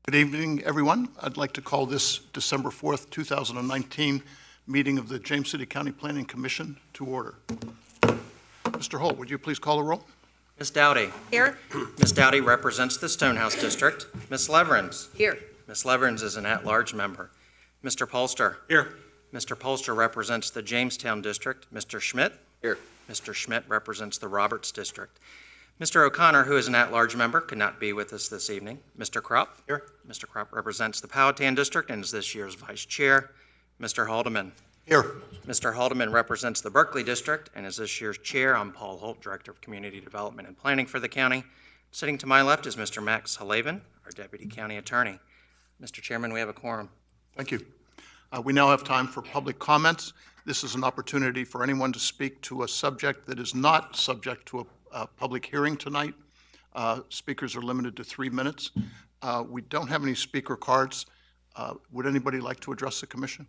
Good evening, everyone. I'd like to call this December 4th, 2019 meeting of the James City County Planning Commission to order. Mr. Holt, would you please call the roll? Ms. Dowdy. Here. Ms. Dowdy represents the Stonehouse District. Ms. Leverins. Here. Ms. Leverins is an at-large member. Mr. Polster. Here. Mr. Polster represents the Jamestown District. Mr. Schmidt. Here. Mr. Schmidt represents the Roberts District. Mr. O'Connor, who is an at-large member, could not be with us this evening. Mr. Kropp. Here. Mr. Kropp represents the Powhatan District and is this year's vice chair. Mr. Haldeman. Here. Mr. Haldeman represents the Berkeley District and is this year's chair. I'm Paul Holt, Director of Community Development and Planning for the county. Sitting to my left is Mr. Max Halavin, our Deputy County Attorney. Mr. Chairman, we have a quorum. Thank you. We now have time for public comments. This is an opportunity for anyone to speak to a subject that is not subject to a public hearing tonight. Speakers are limited to 3 minutes. We don't have any speaker cards. Would anybody like to address the commission?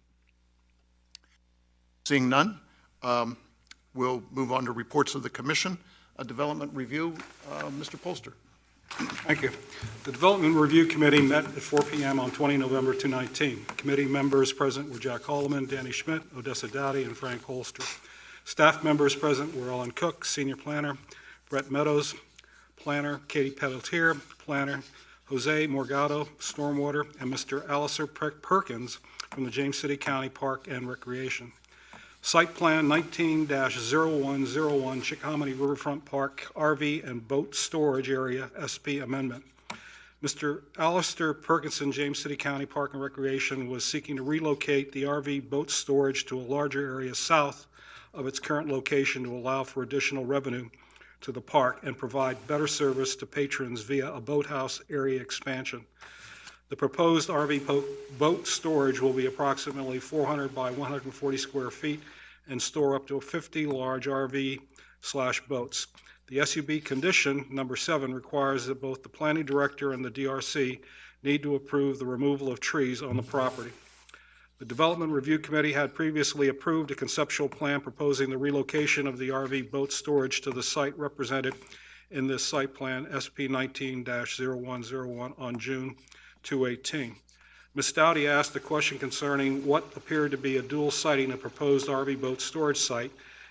Seeing none, we'll move on to reports of the commission. A development review, Mr. Polster. Thank you. The Development Review Committee met at 4 p.m. on 20 November 2019. Committee members present were Jack Holloman, Danny Schmidt, Odessa Dowdy, and Frank Holster. Staff members present were Ellen Cook, Senior Planner, Brett Meadows, Planner, Katie Pelletier, Planner, Jose Morgado, Stormwater, and Mr. Alistair Perkins from the James City County Park and Recreation. Site Plan 19-0101 Chickahominy Riverfront Park RV and Boat Storage Area SP Amendment. Mr. Alistair Perkinson, James City County Park and Recreation, was seeking to relocate the RV boat storage to a larger area south of its current location to allow for additional revenue to the park and provide better service to patrons via a boathouse area expansion. The proposed RV boat storage will be approximately 400 by 140 square feet and store up to 50 large RV/boats. The SUB condition, number 7, requires that both the planning director and the DRC need to approve the removal of trees on the property. The Development Review Committee had previously approved a conceptual plan proposing the relocation of the RV boat storage to the site represented in this site plan, SP 19-0101, on June 2018. Ms. Dowdy asked a question concerning what appeared to be a dual siting of proposed RV boat storage site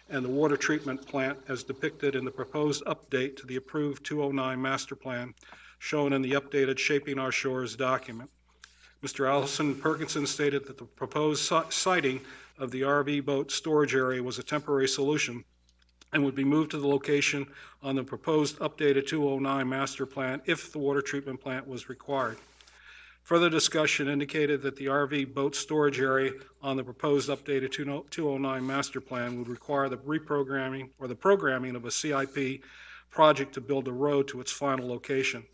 and the water treatment plant as depicted in the proposed update to the approved 209 master plan shown in the updated Shaping Our Shores document. Mr. Allison Perkinson stated that the proposed siting of the RV boat storage area was a temporary solution and would be moved to the location on the proposed updated 209 master plan if the water treatment plant was required. Further discussion indicated that the RV boat storage area on the proposed updated 209 master plan would require the reprogramming or the programming of a CIP project to build a road to its final location.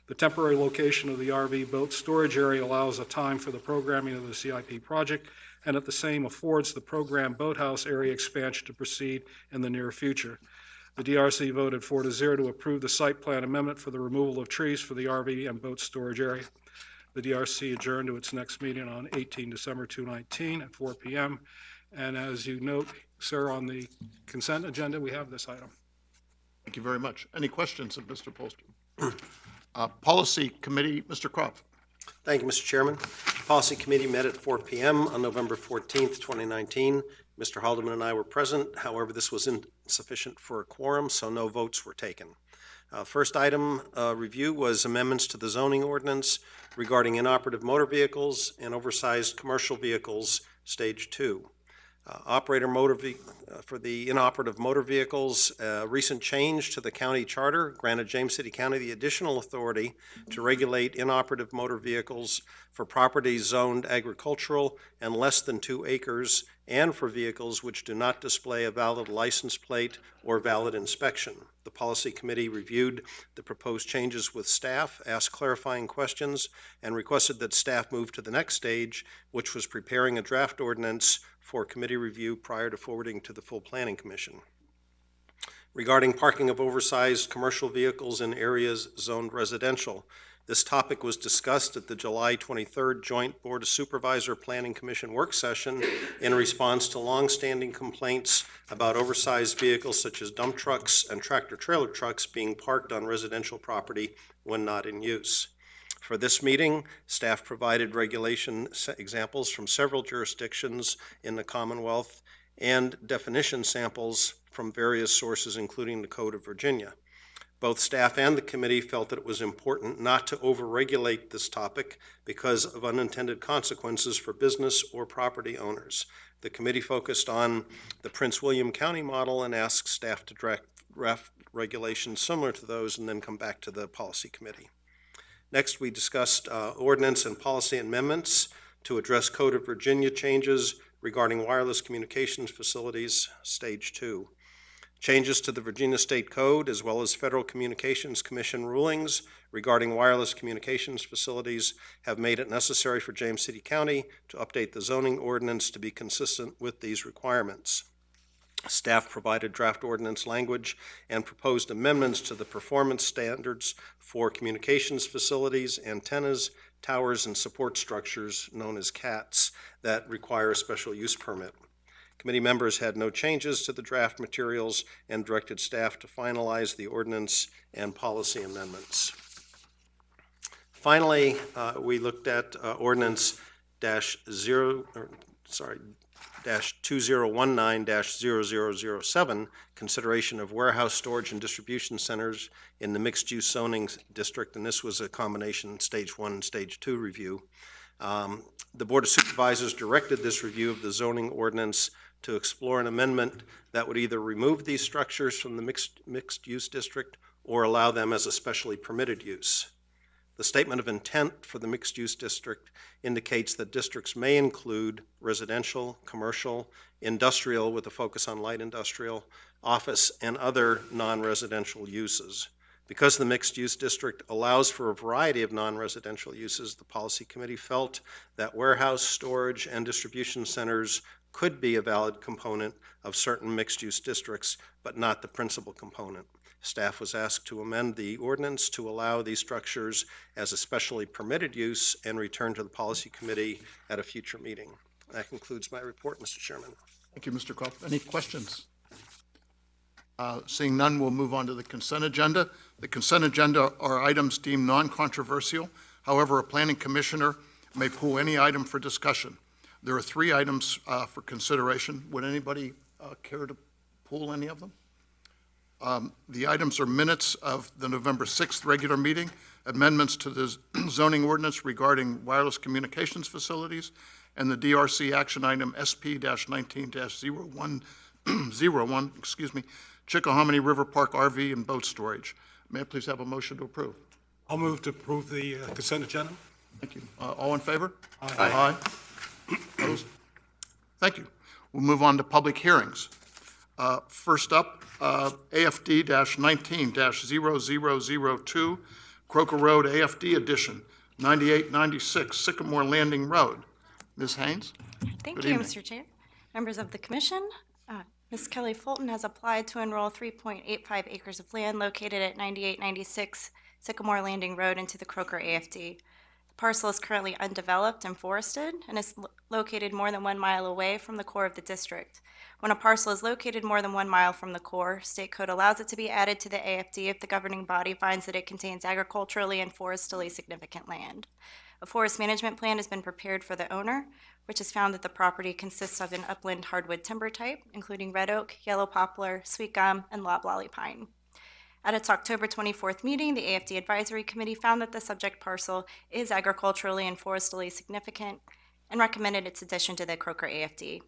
The temporary location of the RV boat storage area allows a time for the programming of the CIP project and at the same affords the programmed boathouse area expansion to proceed in the near future. The DRC voted 4-0 to approve the site plan amendment for the removal of trees for the RV and boat storage area. The DRC adjourned to its next meeting on 18 December 2019 at 4 p.m. And as you note, sir, on the consent agenda, we have this item. Thank you very much. Any questions of Mr. Polster? Policy Committee, Mr. Kropp. Thank you, Mr. Chairman. Policy Committee met at 4 p.m. on November 14th, 2019. Mr. Haldeman and I were present. However, this was insufficient for a quorum, so no votes were taken. First item review was amendments to the zoning ordinance regarding inoperative motor vehicles and oversized commercial vehicles, Stage 2. For the inoperative motor vehicles, recent change to the county charter granted James City County the additional authority to regulate inoperative motor vehicles for properties zoned agricultural and less than 2 acres and for vehicles which do not display a valid license plate or valid inspection. The Policy Committee reviewed the proposed changes with staff, asked clarifying questions, and requested that staff move to the next stage, which was preparing a draft ordinance for committee review prior to forwarding to the full Planning Commission. Regarding parking of oversized commercial vehicles in areas zoned residential, this topic was discussed at the July 23rd Joint Board of Supervisor Planning Commission work session in response to long-standing complaints about oversized vehicles such as dump trucks and tractor-trailer trucks being parked on residential property when not in use. For this meeting, staff provided regulation examples from several jurisdictions in the Commonwealth and definition samples from various sources, including the Code of Virginia. Both staff and the committee felt that it was important not to overregulate this topic because of unintended consequences for business or property owners. The committee focused on the Prince William County model and asked staff to draft regulations similar to those and then come back to the policy committee. Next, we discussed ordinance and policy amendments to address Code of Virginia changes regarding wireless communications facilities, Stage 2. Changes to the Virginia State Code, as well as Federal Communications Commission rulings regarding wireless communications facilities, have made it necessary for James City County to update the zoning ordinance to be consistent with these requirements. Staff provided draft ordinance language and proposed amendments to the performance standards for communications facilities, antennas, towers, and support structures known as CATs that require a special use permit. Committee members had no changes to the draft materials and directed staff to finalize the ordinance and policy amendments. Finally, we looked at ordinance -2019-0007, consideration of warehouse, storage, and distribution centers in the mixed-use zoning district, and this was a combination Stage 1 and Stage 2 review. The Board of Supervisors directed this review of the zoning ordinance to explore an amendment that would either remove these structures from the mixed-use district or allow them as a specially permitted use. The statement of intent for the mixed-use district indicates that districts may include residential, commercial, industrial with a focus on light industrial, office, and other non-residential uses. Because the mixed-use district allows for a variety of non-residential uses, the policy committee felt that warehouse, storage, and distribution centers could be a valid component of certain mixed-use districts, but not the principal component. Staff was asked to amend the ordinance to allow these structures as a specially permitted use and return to the policy committee at a future meeting. That concludes my report, Mr. Chairman. Thank you, Mr. Cope. Any questions? Seeing none, we'll move on to the consent agenda. The consent agenda are items deemed non-controversial. However, a planning commissioner may pull any item for discussion. There are 3 items for consideration. Would anybody care to pull any of them? The items are minutes of the November 6th regular meeting, amendments to the zoning ordinance regarding wireless communications facilities, and the DRC action item SP-19-0101, Chickahominy River Park RV and boat storage. May I please have a motion to approve? I'll move to approve the consent agenda. Thank you. All in favor? Aye. Aye. Opposed? Thank you. We'll move on to public hearings. First up, AFD-19-0002, Croaker Road AFD Edition, 9896 Sycamore Landing Road. Ms. Haynes? Thank Good you, evening. Mr. Chair. Members of the Commission, Ms. Kelly Fulton has applied to enroll 3.85 acres of land located at 9896 Sycamore Landing Road into the Croaker AFD. The parcel is currently undeveloped and forested and is located more than 1 mile away from the core of the district. When a parcel is located more than 1 mile from the core, state code allows it to be added to the AFD if the governing body finds that it contains agriculturally and forestally significant land. A forest management plan has been prepared for the owner, which has found that the property consists of an upland hardwood timber type, including red oak, yellow poplar, sweet gum, and loblolly pine. At its October 24th meeting, the AFD Advisory Committee found that the subject parcel is agriculturally and forestally significant and recommended its addition to the Croaker AFD.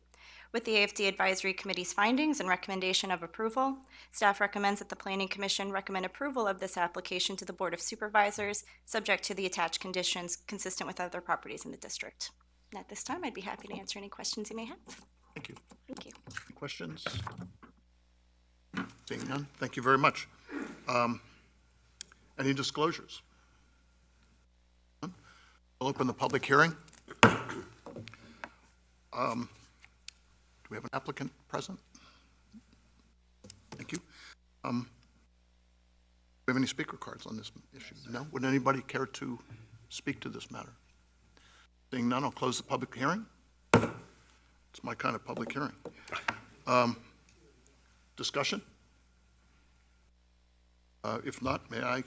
With the AFD Advisory Committee's findings and recommendation of approval, staff recommends that the Planning Commission recommend approval of this application to the Board of Supervisors, subject to the attached conditions consistent with other properties in the district. And at this time, I'd be happy to answer any questions you may have. Thank you. Thank you. Any questions? Seeing none, thank you very much. Any disclosures? None? I'll open the public hearing. Do we have an applicant present? Thank you. Do we have any speaker cards on this issue? No? Would anybody care to speak to this matter? Seeing none, I'll close the public hearing. It's my kind of public hearing. Discussion? If not, may I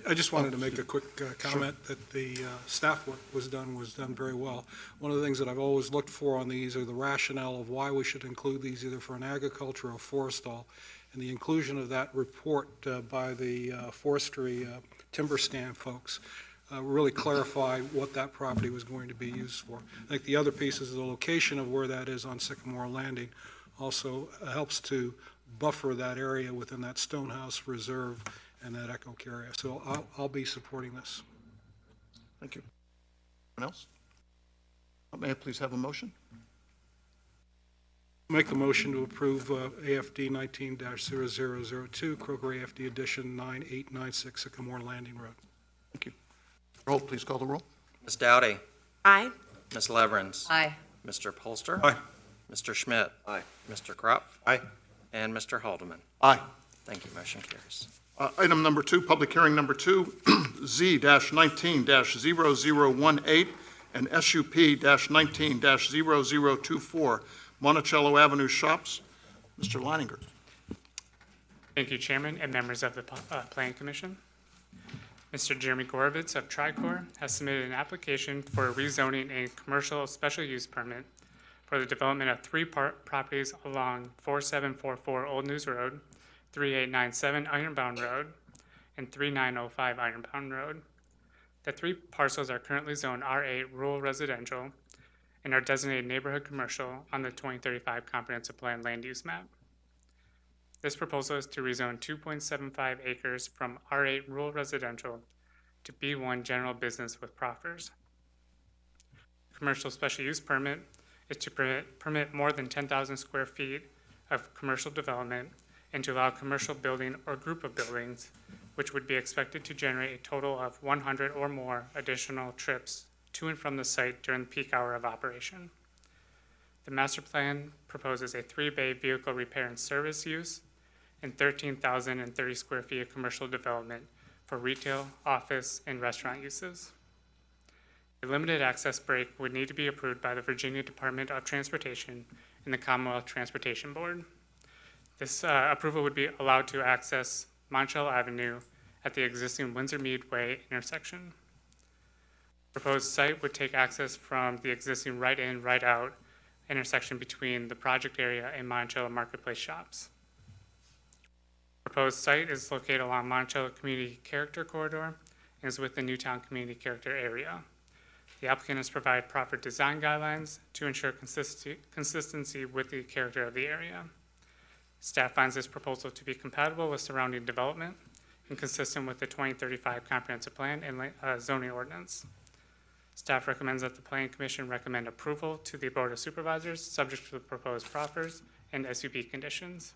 I just wanted to make a quick comment that the staff work was done very well. One of the things that I've always looked for on these are the rationale of why we should include these either for an agriculture or forestall. And the inclusion of that report by the forestry timber stand folks really clarified what that property was going to be used for. I think the other piece is the location of where that is on Sycamore Landing also helps to buffer that area within that Stonehouse Reserve and that Echo area. So I'll be supporting this. Thank you. Anyone else? May I please have a motion? Make the motion to approve AFD 19-0002, Croaker AFD Edition 9896, Sycamore Landing Road. Thank you. Roll, please call the roll. Ms. Dowdy? Aye. Ms. Leverins? Aye. Mr. Polster? Aye. Mr. Schmidt? Aye. Mr. Krupp? Aye. And Mr. Haldeman? Aye. Thank you, motion carries. Item number 2, public hearing number 2, Z-19-0018 and SUP-19-0024, Monticello Avenue Shops. Mr. Leininger. Thank you, Chairman and members of the Planning Commission. Mr. Jeremy Gorovitz of Tricor has submitted an application for a rezoning a commercial special use permit for the development of 3 properties along 4744 Old News Road, 3897 Ironbound Road, and 3905 Ironbound Road. The 3 parcels are currently zoned R8 Rural Residential and are designated neighborhood commercial on the 2035 Comprehensive Plan Land Use Map. This proposal is to rezone 2.75 acres from R8 Rural Residential to B1 General Business with proffers. Commercial special use permit is to permit more than 10,000 square feet of commercial development and to allow commercial building or group of buildings, which would be expected to generate a total of 100 or more additional trips to and from the site during the peak hour of operation. The master plan proposes a 3-bay vehicle repair and service use and 13,030 square feet of commercial development for retail, office, and restaurant uses. A limited access break would need to be approved by the Virginia Department of Transportation and the Commonwealth Transportation Board. This approval would be allowed to access Monticello Avenue at the existing Windsor Mead Way intersection. Proposed site would take access from the existing right-in, right-out intersection between the project area and Monticello Marketplace shops. Proposed site is located along Monticello Community Character Corridor and is within the Newtown Community Character area. The applicant has provided proper design guidelines to ensure consistency with the character of the area. Staff finds this proposal to be compatible with surrounding development and consistent with the 2035 Comprehensive Plan and zoning ordinance. Staff recommends that the Planning Commission recommend approval to the Board of Supervisors, subject to the proposed proffers and SUP conditions.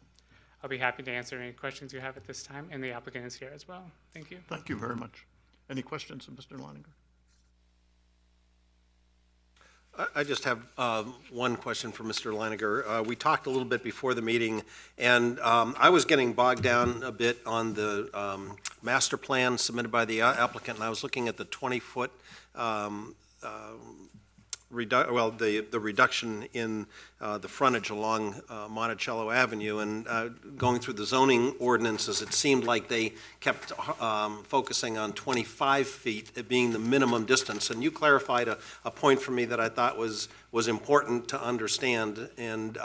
I'll be happy to answer any questions you have at this time, and the applicant is here as well. Thank you. Thank you very much. Any questions of Mr. Leininger? I just have one question for Mr. Leininger. We talked a little bit before the meeting, and I was getting bogged down a bit on the master plan submitted by the applicant, and I was looking at the 20-foot the reduction in the frontage along Monticello Avenue, and going through the zoning ordinances, it seemed like they kept focusing on 25 feet being the minimum distance. And you clarified a point for me that I thought was important to understand, and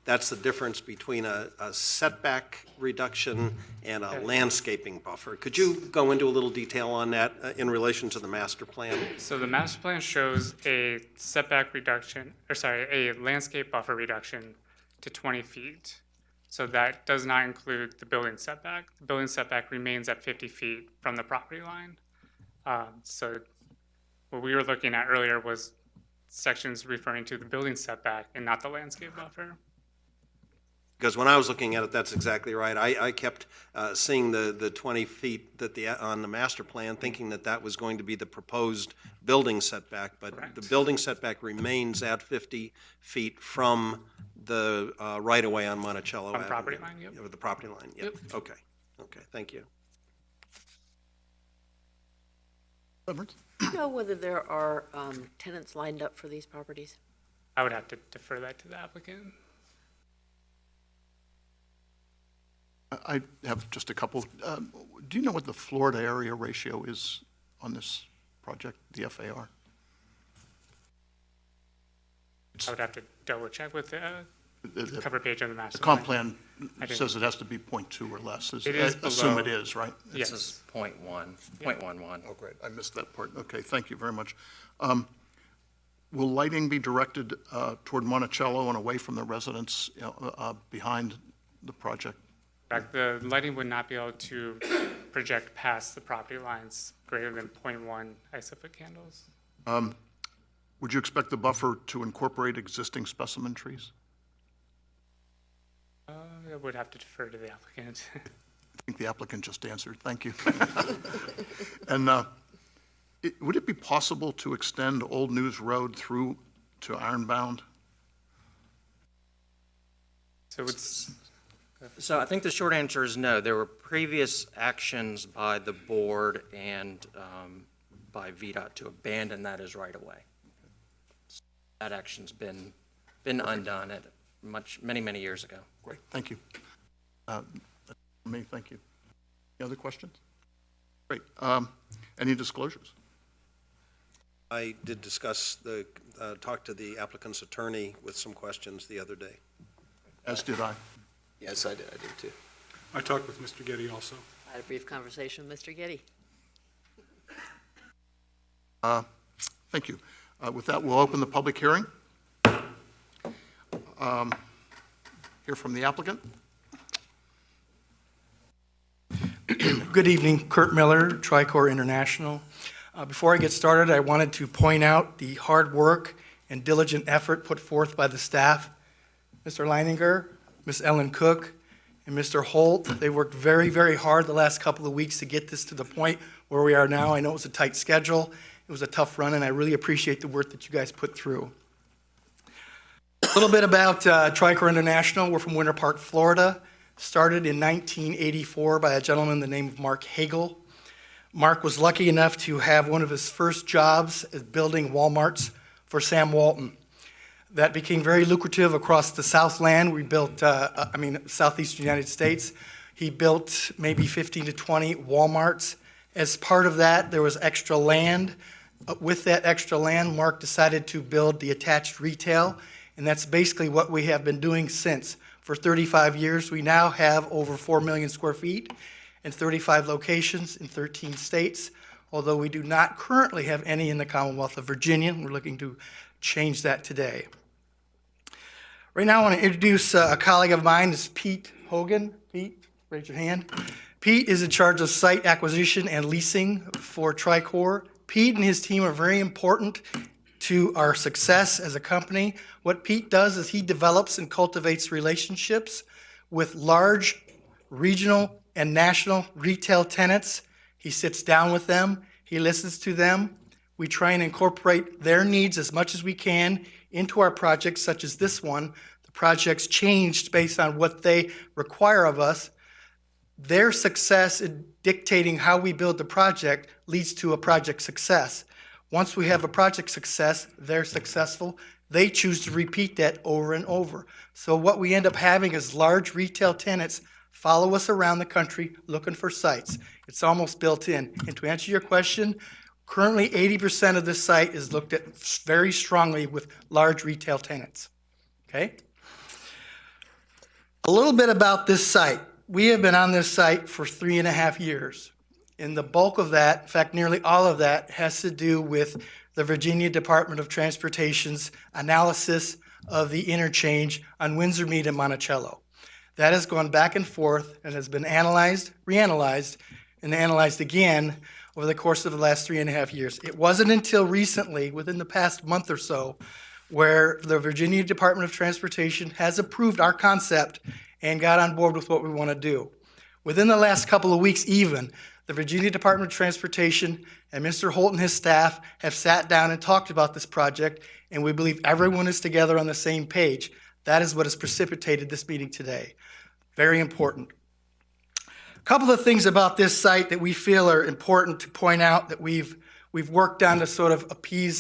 that's the difference between a setback reduction and a landscaping buffer. Could you go into a little detail on that in relation to the master plan? So the master plan shows a setback reduction, a landscape buffer reduction to 20 feet. So that does not include the building setback. The building setback remains at 50 feet from the property line. So what we were looking at earlier was sections referring to the building setback and not the landscape buffer. Because when I was looking at it, that's exactly right. I kept seeing the 20 feet that on the master plan, thinking that that was going to be the proposed building setback, but Correct. the building setback remains at 50 feet from the right-of-way on Monticello On Avenue. property line, yep. Yeah, with the property line, yep. Okay, thank you. Leverins? Do you know whether there are tenants lined up for these properties? I would have to defer that to the applicant. I have just a couple. Do you know what the Florida area ratio is on this project, the FAR? I would have to double check with the The cover page of the master comp plan. plan I didn't- says it has to be 0.2 or less. It is Assume below. it is, right? Yes. This is .11. Oh, great. I missed that part. Okay, thank you very much. Will lighting be directed toward Monticello and away from the residents behind the project? In fact, the lighting would not be able to project past the property lines greater than 0.1 isofoot candles. Would you expect the buffer to incorporate existing specimen trees? I would have to defer to the applicant. I think the applicant just answered. Thank you. And would it be possible to extend Old News Road through to Ironbound? So it's, So I think the short answer is no. There were previous actions by the board and by VDOT to abandon that as right-of-way. That action's been undone at many years ago. Great, thank you. Thank you. Any other questions? Great. Any disclosures? I did talk to the applicant's attorney with some questions the other day. As did I. Yes, I did too. I talked with Mr. Getty also. I had a brief conversation with Mr. Getty. Thank you. With that, we'll open the public hearing. Hear from the applicant. Good evening, Kurt Miller, Tricor International. Before I get started, I wanted to point out the hard work and diligent effort put forth by the staff. Mr. Leininger, Ms. Ellen Cook, and Mr. Holt, they worked very, very hard the last couple of weeks to get this to the point where we are now. I know it was a tight schedule. It was a tough run, and I really appreciate the work that you guys put through. A little bit about Tricor International. We're from Winter Park, Florida. Started in 1984 by a gentleman by the name of Mark Hagel. Mark was lucky enough to have one of his first jobs as building Walmarts for Sam Walton. That became very lucrative across the Southland. We built, Southeastern United States. He built maybe 15 to 20 Walmarts. As part of that, there was extra land. With that extra land, Mark decided to build the attached retail, and that's basically what we have been doing since. For 35 years, we now have over 4 million square feet in 35 locations in 13 states, although we do not currently have any in the Commonwealth of Virginia. We're looking to change that today. Right now, I want to introduce a colleague of mine, this is Pete Hogan. Pete, raise your hand. Pete is in charge of site acquisition and leasing for Tricor. Pete and his team are very important to our success as a company. What Pete does is he develops and cultivates relationships with large regional and national retail tenants. He sits down with them. He listens to them. We try and incorporate their needs as much as we can into our projects, such as this one. The project's changed based on what they require of us. Their success in dictating how we build the project leads to a project success. Once we have a project success, they're successful. They choose to repeat that over and over. So what we end up having is large retail tenants follow us around the country looking for sites. It's almost built in. And to answer your question, currently 80% of this site is looked at very strongly with large retail tenants. Okay? A little bit about this site. We have been on this site for 3.5 years. And the bulk of that, in fact, nearly all of that, has to do with the Virginia Department of Transportation's analysis of the interchange on Windsor Mead and Monticello. That has gone back and forth and has been analyzed, reanalyzed, and analyzed again over the course of the last 3.5 years. It wasn't until recently, within the past month or so, where the Virginia Department of Transportation has approved our concept and got on board with what we want to do. Within the last couple of weeks even, the Virginia Department of Transportation and Mr. Holt and his staff have sat down and talked about this project, and we believe everyone is together on the same page. That is what has precipitated this meeting today. Very important. A couple of things about this site that we feel are important to point out that we've worked on to sort of appease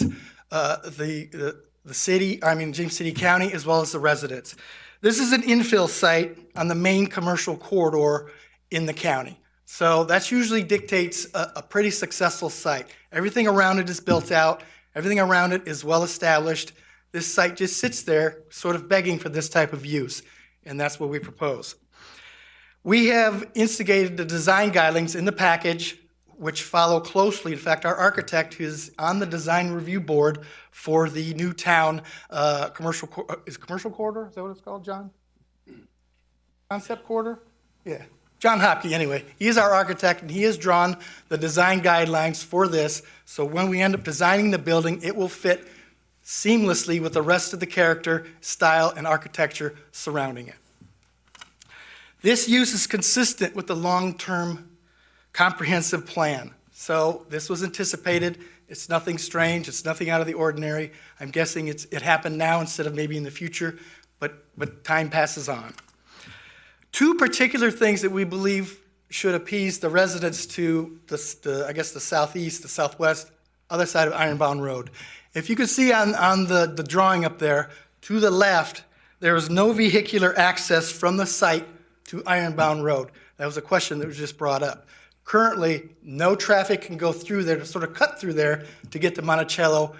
the the city, James City County, as well as the residents. This is an infill site on the main commercial corridor in the county. So that usually dictates a pretty successful site. Everything around it is built out. Everything around it is well established. This site just sits there sort of begging for this type of use, and that's what we propose. We have instigated the design guidelines in the package, which follow closely. In fact, our architect is on the design review board for the new town commercial corridor? Is that what it's called, John? Concept corridor? Yeah. John Hopke, anyway. He is our architect, and he has drawn the design guidelines for this. So when we end up designing the building, it will fit seamlessly with the rest of the character, style, and architecture surrounding it. This use is consistent with the long-term comprehensive plan. So this was anticipated. It's nothing strange. It's nothing out of the ordinary. I'm guessing it happened now instead of maybe in the future, but time passes on. Two particular things that we believe should appease the residents to the southeast, the southwest, other side of Ironbound Road. If you can see on the drawing up there, to the left, there is no vehicular access from the site to Ironbound Road. That was a question that was just brought up. Currently, no traffic can go through there to sort of cut through there to get to Monticello.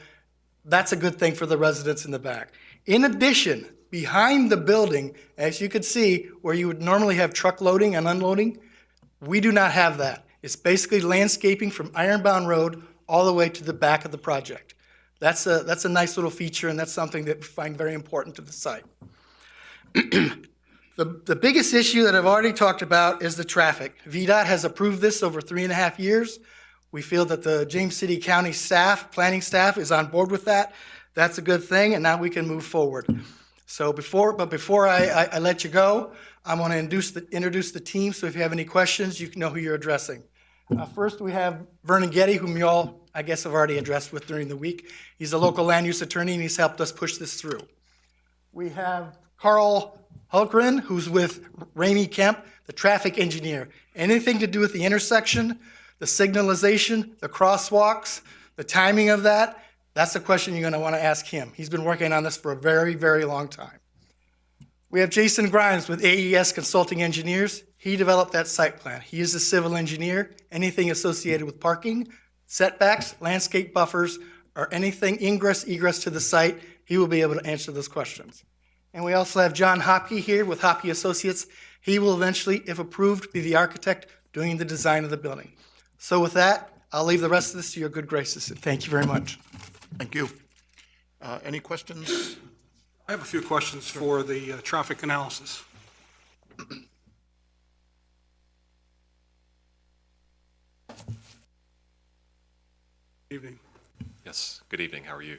That's a good thing for the residents in the back. In addition, behind the building, as you could see, where you would normally have truck loading and unloading, we do not have that. It's basically landscaping from Ironbound Road all the way to the back of the project. That's a nice little feature, and that's something that we find very important to the site. The biggest issue that I've already talked about is the traffic. VDOT has approved this over 3.5 years. We feel that the James City County staff, planning staff, is on board with that. That's a good thing, and now we can move forward. So before I let you go, I'm going to introduce the team, so if you have any questions, you can know who you're addressing. First, we have Vernon Getty, whom you all, I guess, have already addressed with during the week. He's a local land use attorney, and he's helped us push this through. We have Carl Hulkren, who's with Ramey Kemp, the traffic engineer. Anything to do with the intersection, the signalization, the crosswalks, the timing of that, that's the question you're going to want to ask him. He's been working on this for a very, very long time. We have Jason Grimes with AES Consulting Engineers. He developed that site plan. He is a civil engineer. Anything associated with parking, setbacks, landscape buffers, or anything ingress, egress to the site, he will be able to answer those questions. And we also have John Hopke here with Hopke Associates. He will eventually, if approved, be the architect doing the design of the building. So with that, I'll leave the rest of this to your good graces, and thank you very much. Thank you. Any questions? I have a few questions for the traffic analysis. Evening. Yes, good evening. How are you?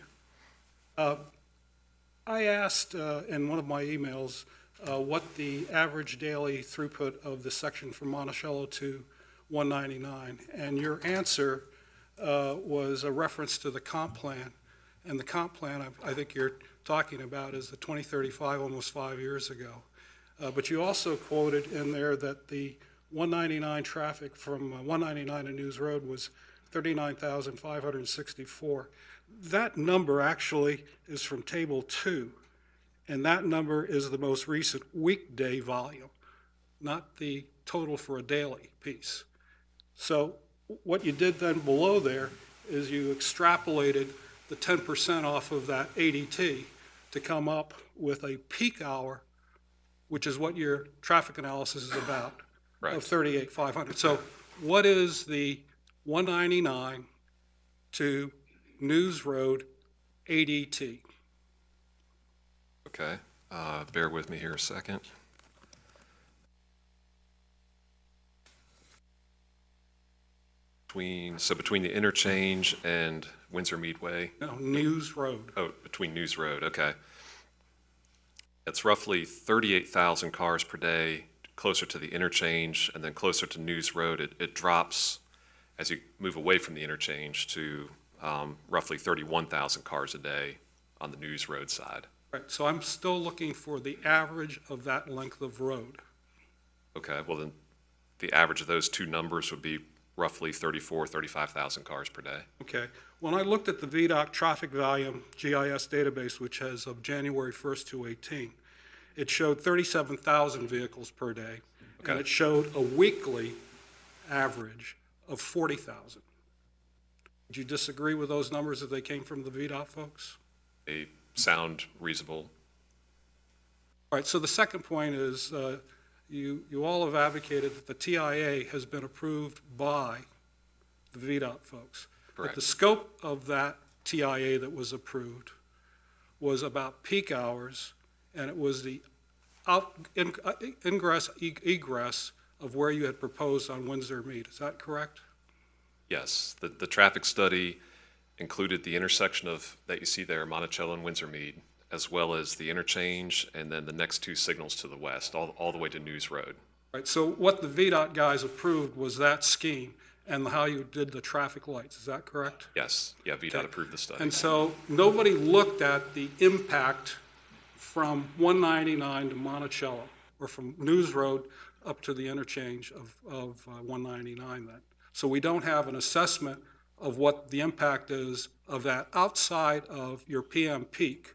I asked in one of my emails what the average daily throughput of the section from Monticello to 199, and your answer was a reference to the comp plan. And the comp plan I think you're talking about is the 2035, almost 5 years ago. But you also quoted in there that the 199 traffic from 199 to News Road was 39,564. That number actually is from Table 2, and that number is the most recent weekday volume, not the total for a daily piece. So what you did then below there is you extrapolated the 10% off of that ADT to come up with a peak hour, which is what your traffic analysis is about, Right. of 38,500. So what is the 199 to News Road ADT? Okay, bear with me here a second. Between the interchange and Windsor Meadway, No, News Road. between News Road, okay. It's roughly 38,000 cars per day, closer to the interchange, and then closer to News Road, it drops as you move away from the interchange to roughly 31,000 cars a day on the News Road side. Right, so I'm still looking for the average of that length of road. Okay, well then, the average of those two numbers would be roughly 35,000 cars per day. Okay. When I looked at the VDOT traffic volume GIS database, which has of January 1st to 18, it showed 37,000 vehicles per day, Okay. and it showed a weekly average of 40,000. Would you disagree with those numbers if they came from the VDOT folks? They sound reasonable. All right, so the second point is you all have advocated that the TIA has been approved by the VDOT folks. Correct. But the scope of that TIA that was approved was about peak hours, and it was the ingress, egress of where you had proposed on Windsor Mead. Is that correct? Yes, the traffic study included the intersection of, that you see there, Monticello and Windsor Mead, as well as the interchange and then the next two signals to the west, all the way to News Road. Right, so what the VDOT guys approved was that scheme and how you did the traffic lights. Is that correct? Yes, yeah, VDOT approved the study. And so nobody looked at the impact from 199 to Monticello, or from News Road up to the interchange of 199 then. So we don't have an assessment of what the impact is of that outside of your PM peak,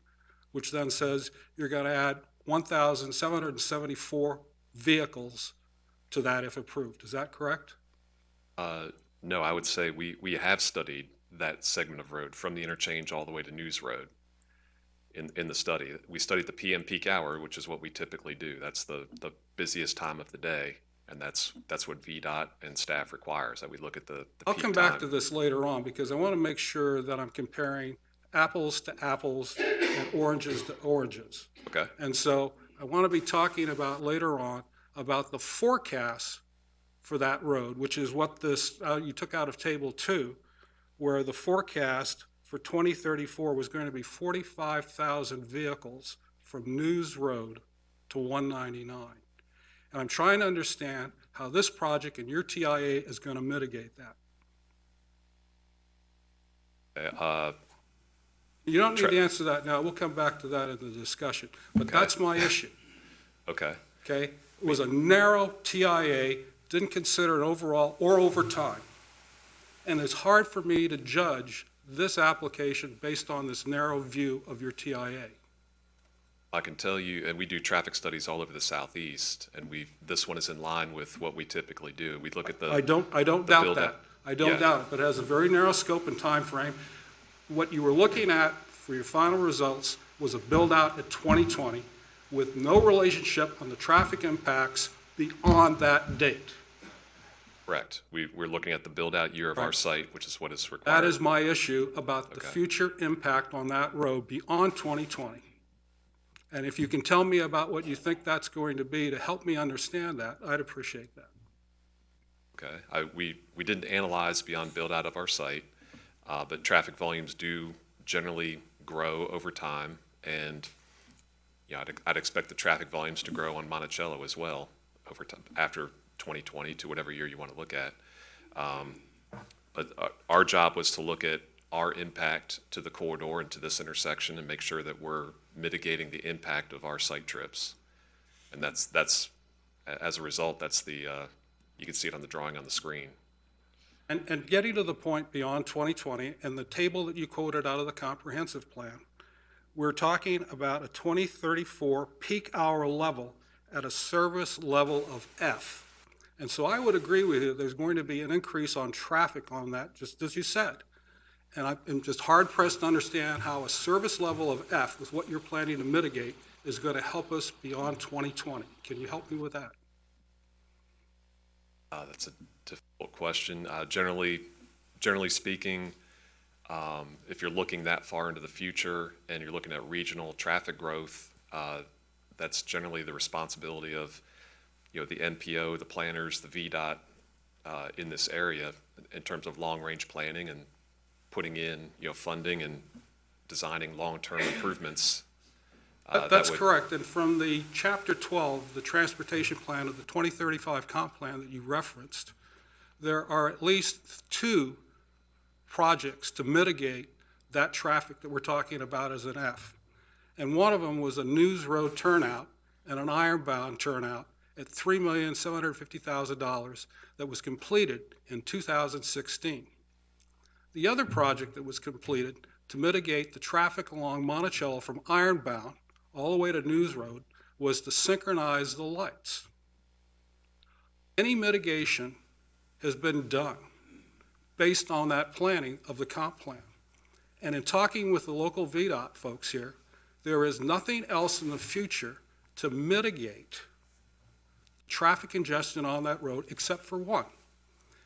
which then says you're going to add 1,774 vehicles to that if approved. Is that correct? No, I would say we have studied that segment of road from the interchange all the way to News Road in the study. We studied the PM peak hour, which is what we typically do. That's the busiest time of the day, and that's what VDOT and staff requires, that we look at the I'll peak come back time. to this later on because I want to make sure that I'm comparing apples to apples and oranges to oranges. Okay, And so I want to be talking about later on about the forecast for that road, which is what this, you took out of table 2, where the forecast for 2034 was going to be 45,000 vehicles from News Road to 199. And I'm trying to understand how this project and your TIA is going to mitigate that. You don't need to answer that now. We'll come back to that in the discussion. But Okay. that's my issue, okay, okay? It was a narrow TIA, didn't consider it overall or over time. And it's hard for me to judge this application based on this narrow view of your TIA. I can tell you, and we do traffic studies all over the southeast, and this one is in line with what we typically do. We look at the I don't the doubt build that. up. I don't Yeah. doubt it, but it has a very narrow scope and time frame. What you were looking at for your final results was a build-out at 2020 with no relationship on the traffic impacts beyond that date. Correct. We're looking at the build-out year of our Right. site, which is what is required. That is my issue about the Okay. future impact on that road beyond 2020. And if you can tell me about what you think that's going to be to help me understand that, I'd appreciate that. Okay. We didn't analyze beyond build-out of our site, but traffic volumes do generally grow over time, and I'd expect the traffic volumes to grow on Monticello as well over time, after 2020 to whatever year you want to look at. But our job was to look at our impact to the corridor and to this intersection and make sure that we're mitigating the impact of our site trips. And that's as a result, that's the, you can see it on the drawing on the screen. And getting to the point beyond 2020, and the table that you quoted out of the comprehensive plan, we're talking about a 2034 peak hour level at a service level of F. And so I would agree with you, there's going to be an increase on traffic on that, just as you said. And I'm just hard pressed to understand how a service level of F with what you're planning to mitigate is going to help us beyond 2020. Can you help me with that? That's a difficult question. Generally speaking, if you're looking that far into the future and you're looking at regional traffic growth, that's generally the responsibility of, the NPO, the planners, the VDOT in this area in terms of long-range planning and putting in, funding and designing long-term improvements. That's correct. And from the Chapter 12, the transportation plan of the 2035 comp plan that you referenced, there are at least 2 projects to mitigate that traffic that we're talking about as an F. And one of them was a News Road turnout and an ironbound turnout. at $3,750,000 that was completed in 2016. The other project that was completed to mitigate the traffic along Monticello from Ironbound all the way to News Road was to synchronize the lights. Any mitigation has been done based on that planning of the comp plan. And in talking with the local VDOT folks here, there is nothing else in the future to mitigate traffic congestion on that road except for one,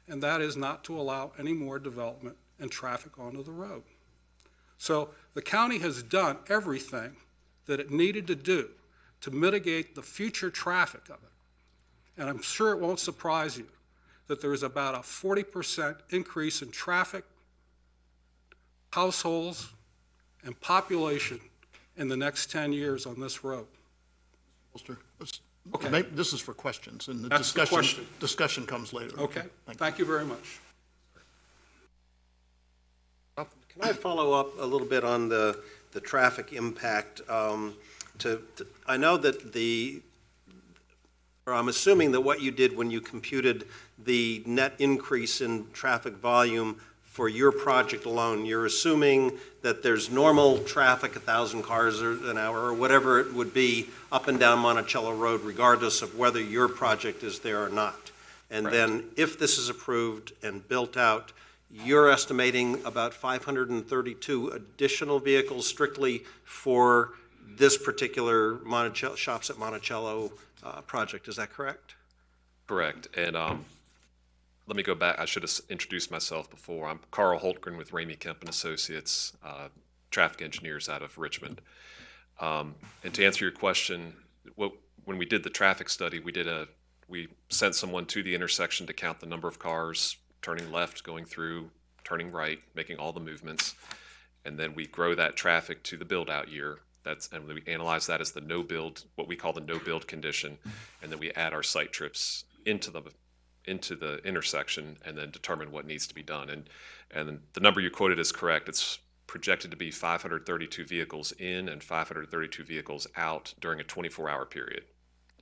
and that is not to allow any more development and traffic onto the road. So the county has done everything that it needed to do to mitigate the future traffic of it. And I'm sure it won't surprise you that there is about a 40% increase in traffic, households, and population in the next 10 years on this road. Holster, Okay. this is for questions, and the That's the question. discussion comes later. Okay, Thank thank you very much. Can I follow up a little bit on the traffic impact? I know that I'm assuming that what you did when you computed the net increase in traffic volume for your project alone, you're assuming that there's normal traffic, 1,000 cars an hour, or whatever it would be, up and down Monticello Road, regardless of whether your project is there or not. And then if this is approved and built out, you're estimating about 532 additional vehicles strictly for this particular Shops at Monticello project. Is that correct? Correct. And let me go back. I should have introduced myself before. I'm Carl Holtgren with Ramey Kemp and Associates, traffic engineers out of Richmond. And to answer your question, when we did the traffic study, we sent someone to the intersection to count the number of cars turning left, going through, turning right, making all the movements, and then we grow that traffic to the build-out year. And we analyze that as the no-build, what we call the no-build condition, and then we add our site trips into the intersection and then determine what needs to be done. And the number you quoted is correct. It's projected to be 532 vehicles in and 532 vehicles out during a 24-hour period,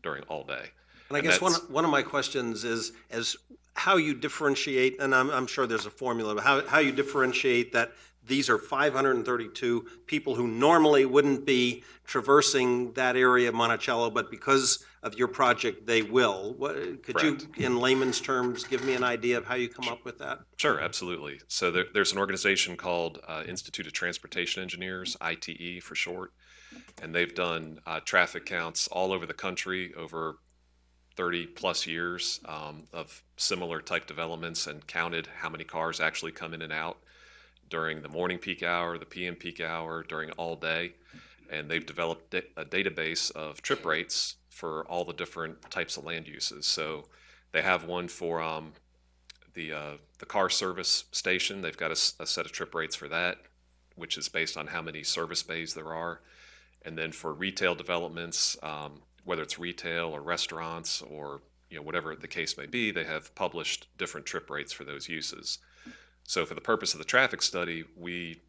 during all day. And I guess one of my questions is how you differentiate, and I'm sure there's a formula, but how you differentiate that these are 532 people who normally wouldn't be traversing that area of Monticello, but because of your project, they will. Could you, in layman's terms, give me an idea of how you come up with that? Sure, absolutely. So there's an organization called Institute of Transportation Engineers, ITE for short, and they've done traffic counts all over the country over 30 plus years of similar type developments and counted how many cars actually come in and out during the morning peak hour, the PM peak hour, during all day. And they've developed a database of trip rates for all the different types of land uses. So they have one for the car service station. They've got a set of trip rates for that, which is based on how many service bays there are. And then for retail developments, whether it's retail or restaurants or whatever the case may be, they have published different trip rates for those uses. So for the purpose of the traffic study, we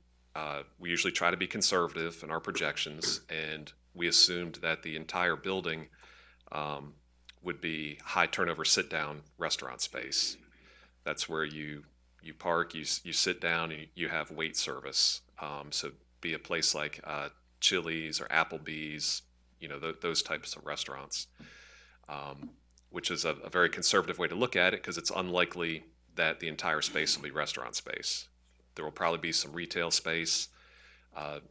usually try to be conservative in our projections, and we assumed that the entire building would be high turnover sit-down restaurant space. That's where you park, you sit down, and you have wait service. So be a place like Chili's or Applebee's, those types of restaurants, which is a very conservative way to look at it because it's unlikely that the entire space will be restaurant space. There will probably be some retail space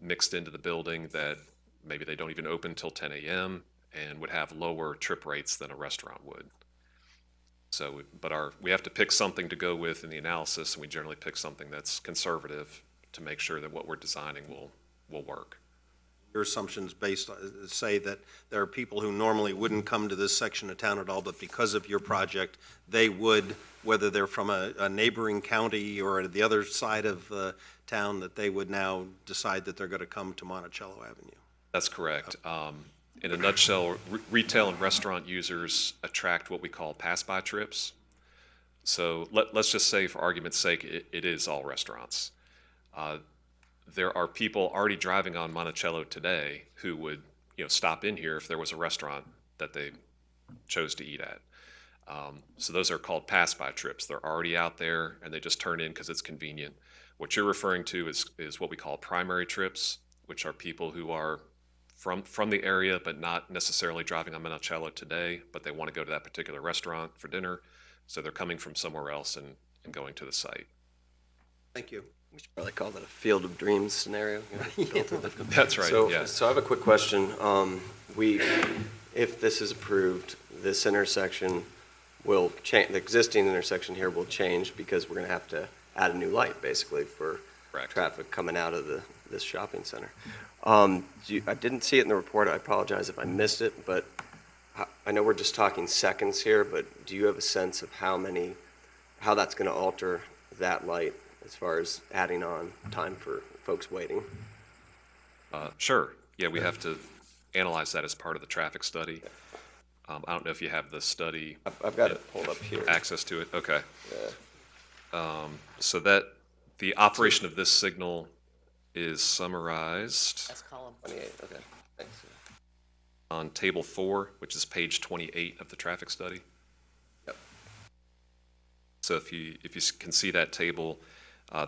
mixed into the building that maybe they don't even open until 10 a.m. and would have lower trip rates than a restaurant would. So, we have to pick something to go with in the analysis, and we generally pick something that's conservative to make sure that what we're designing will work. Your assumptions say that there are people who normally wouldn't come to this section of town at all, but because of your project, they would, whether they're from a neighboring county or the other side of the town, that they would now decide that they're going to come to Monticello Avenue. That's correct. In a nutshell, retail and restaurant users attract what we call pass-by trips. So let's just say, for argument's sake, it is all restaurants. There are people already driving on Monticello today who would, stop in here if there was a restaurant that they chose to eat at. So those are called pass-by trips. They're already out there and they just turn in because it's convenient. What you're referring to is what we call primary trips, which are people who are from the area but not necessarily driving on Monticello today, but they want to go to that particular restaurant for dinner. So they're coming from somewhere else and going to the site. Thank you. We should probably call that a field of dreams scenario. That's right, So, yes. so I have a quick question. If this is approved, this intersection will change, the existing intersection here will change because we're going to have to add a new light, basically, for Correct. traffic coming out of this shopping center. I didn't see it in the report. I apologize if I missed it, but I know we're just talking seconds here, but do you have a sense of how that's going to alter that light as far as adding on time for folks waiting? Sure. Yeah, we have to analyze that as part of the traffic study. I don't know if you have the study. I've got it pulled up here. Access to it? Okay. Yeah. So that the operation of this signal is summarized That's column. 28, okay, thanks. on table 4, which is page 28 of the traffic study. Yep. So if you can see that table,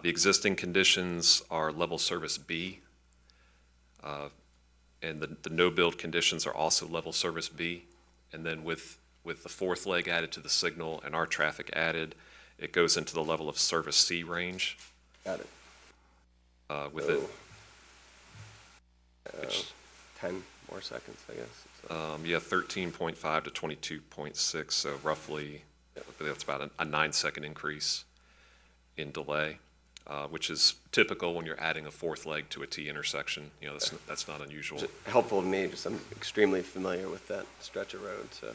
the existing conditions are level service B, and the no-build conditions are also level service B. And then with the fourth leg added to the signal and our traffic added, it goes into the level of service C range. Got it. With it, 10 more seconds, I guess. So, yeah, 13.5 to 22.6, so roughly, that's about a 9-second increase in delay, which is typical when you're adding a fourth leg to a T intersection. You know, that's not unusual. helpful to me, just I'm extremely familiar with that stretch of road, so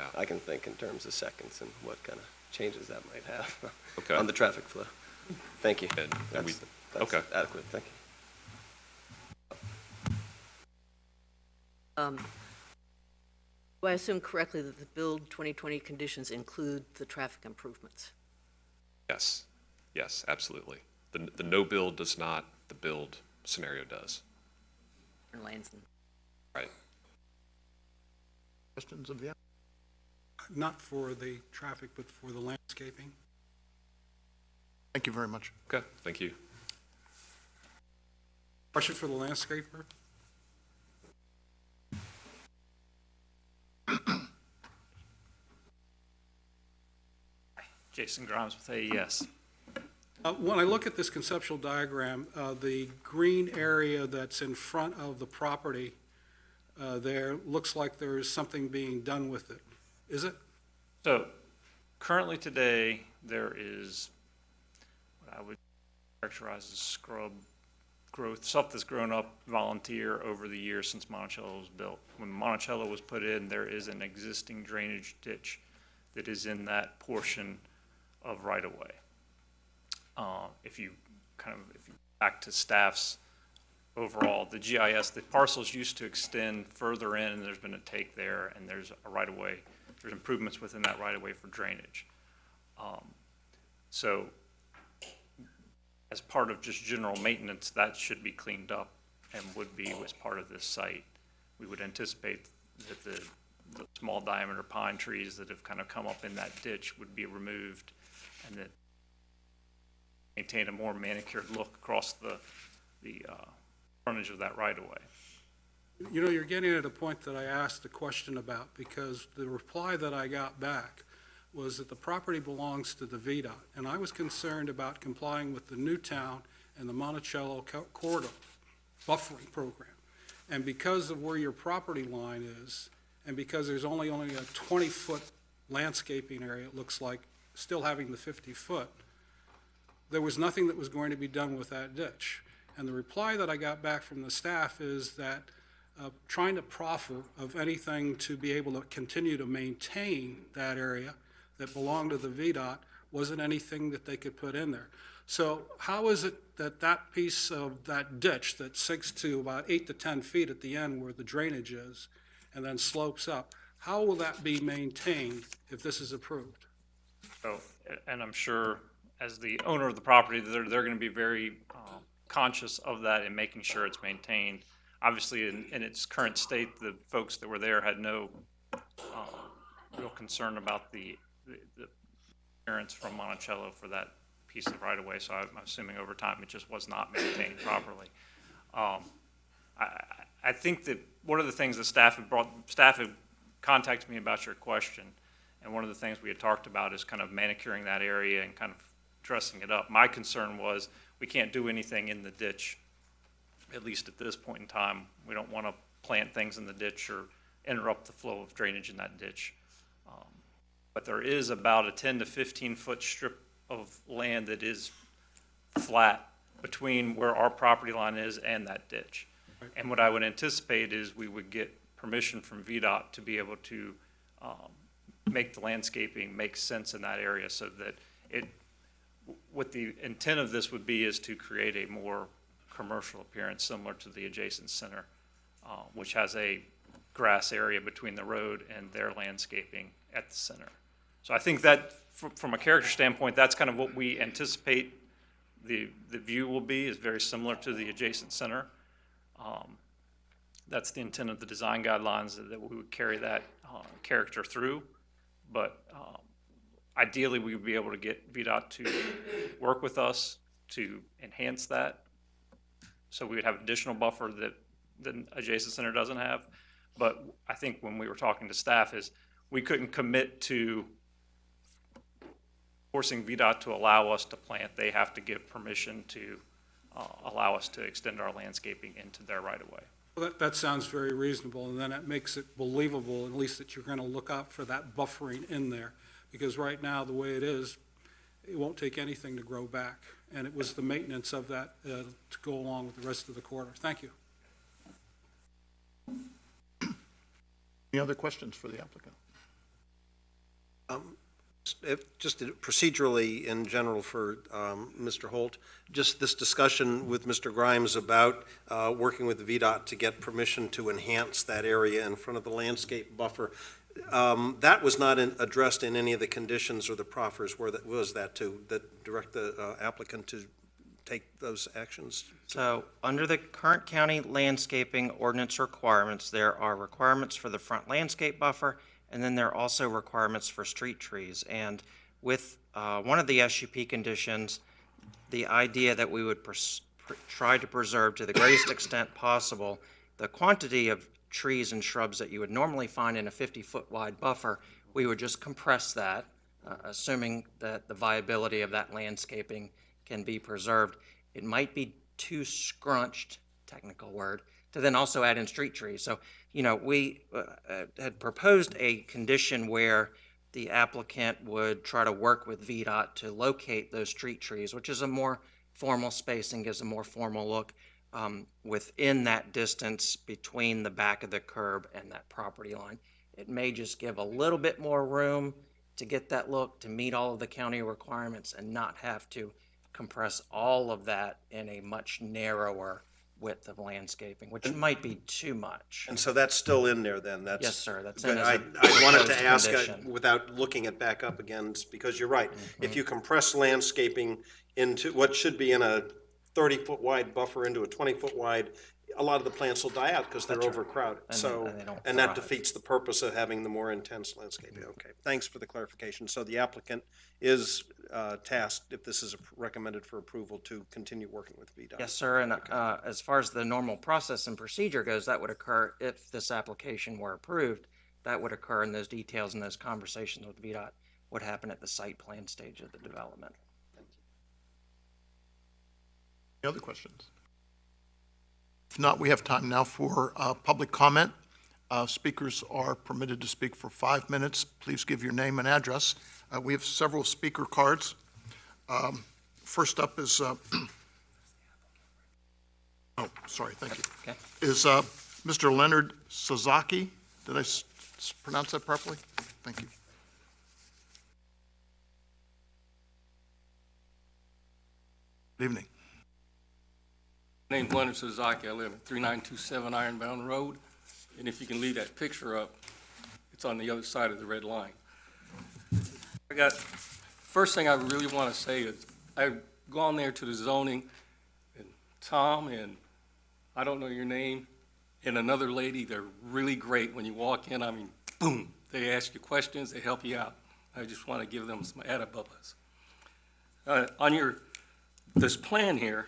Yeah. I can think in terms of seconds and what kind of changes that might have Okay. on the traffic flow. Thank you. And That's okay. adequate, thank you. Do I assume correctly that the build 2020 conditions include the traffic improvements? Yes, yes, absolutely. The no-build does not, the build scenario does. Turn lanes and Right. Questions of the applicant? Not for the traffic, but for the landscaping. Thank you very much. Okay, thank you. Question for the landscaper? Jason Grimes with AES. When I look at this conceptual diagram, the green area that's in front of the property there looks like there is something being done with it. Is it? So currently today, there is what I would characterize as scrub growth, stuff that's grown up volunteer over the years since Monticello was built. When Monticello was put in, there is an existing drainage ditch that is in that portion of right-of-way. If you back to staff's overall, the GIS, the parcels used to extend further in, and there's been a take there, and there's a right-of-way, there's improvements within that right-of-way for drainage. So as part of just general maintenance, that should be cleaned up and would be as part of this site. We would anticipate that the small diameter pine trees that have kind of come up in that ditch would be removed, and that maintain a more manicured look across the frontage of that right-of-way. You know, you're getting at a point that I asked a question about, because the reply that I got back was that the property belongs to the VDOT, and I was concerned about complying with the Newtown and the Monticello corridor buffering program. And because of where your property line is, and because there's only a 20-foot landscaping area, it looks like, still having the 50-foot, there was nothing that was going to be done with that ditch. And the reply that I got back from the staff is that trying to proffer of anything to be able to continue to maintain that area that belonged to the VDOT wasn't anything that they could put in there. So how is it that that piece of that ditch that sinks to about 8 to 10 feet at the end where the drainage is and then slopes up, how will that be maintained if this is approved? So, and I'm sure as the owner of the property, they're going to be very conscious of that and making sure it's maintained. Obviously, in its current state, the folks that were there had no real concerned about the clearance from Monticello for that piece of right-of-way, so I'm assuming over time it just was not maintained properly. I think that one of the things that staff had contacted me about your question, and one of the things we had talked about is kind of manicuring that area and kind of dressing it up. My concern was we can't do anything in the ditch, at least at this point in time. We don't want to plant things in the ditch or interrupt the flow of drainage in that ditch. But there is about a 10 to 15 foot strip of land that is flat between where our property line is and that ditch. And what I would anticipate is we would get permission from VDOT to be able to make the landscaping make sense in that area, so that what the intent of this would be is to create a more commercial appearance similar to the adjacent center, which has a grass area between the road and their landscaping at the center. So I think that from a character standpoint, that's kind of what we anticipate the view will be, is very similar to the adjacent center. That's the intent of the design guidelines, that we would carry that character through. But ideally, we would be able to get VDOT to work with us to enhance that, so we would have additional buffer that the adjacent center doesn't have. But I think when we were talking to staff is we couldn't commit to forcing VDOT to allow us to plant. They have to give permission to allow us to extend our landscaping into their right-of-way. Well, that sounds very reasonable, and then it makes it believable, at least, that you're going to look out for that buffering in there. Because right now, the way it is, it won't take anything to grow back. And it was the maintenance of that to go along with the rest of the corridor. Thank you. Any other questions for the applicant? Just procedurally in general for Mr. Holt, just this discussion with Mr. Grimes about working with VDOT to get permission to enhance that area in front of the landscape buffer, that was not addressed in any of the conditions or the proffers. Was that to direct the applicant to take those actions? So, under the current county landscaping ordinance requirements, there are requirements for the front landscape buffer, and then there are also requirements for street trees. And with one of the SUP conditions, the idea that we would try to preserve to the greatest extent possible the quantity of trees and shrubs that you would normally find in a 50-foot wide buffer, we would just compress that, assuming that the viability of that landscaping can be preserved. It might be too scrunched, technical word, to then also add in street trees. So, you know, we had proposed a condition where the applicant would try to work with VDOT to locate those street trees, which is a more formal spacing, gives a more formal look within that distance between the back of the curb and that property line. It may just give a little bit more room to get that look, to meet all of the county requirements, and not have to compress all of that in a much narrower width of landscaping, which might be too much. And so that's still in there then? That's, yes, sir. That's but in as I wanted to ask, condition. without looking it back up again, because you're right. If you compress landscaping into what should be in a 30-foot wide buffer into a 20-foot wide, a lot of the plants will die out because they're overcrowded. And that defeats the purpose of having the more intense landscaping. Okay, thanks for the clarification. So the applicant is tasked, if this is recommended for approval, to continue working with VDOT. Yes, sir. And as far as the normal process and procedure goes, that would occur if this application were approved. That would occur, and those details and those conversations with VDOT would happen at the site plan stage of the development. Any other questions? If not, we have time now for public comment. Speakers are permitted to speak for 5 minutes. Please give your name and address. We have several speaker cards. First up is, oh, sorry, thank you. Okay. Is Mr. Leonard Sasaki. Did I pronounce that properly? Thank you. Good evening. My name's Leonard Sasaki. I live at 3927 Ironbound Road. And if you can leave that picture up, it's on the other side of the red line. First thing I really want to say is I've gone there to the zoning, and Tom, and I don't know your name, and another lady, they're really great when you walk in. I mean, boom, they ask you questions, they help you out. I just want to give them some added bubbles. On this plan here,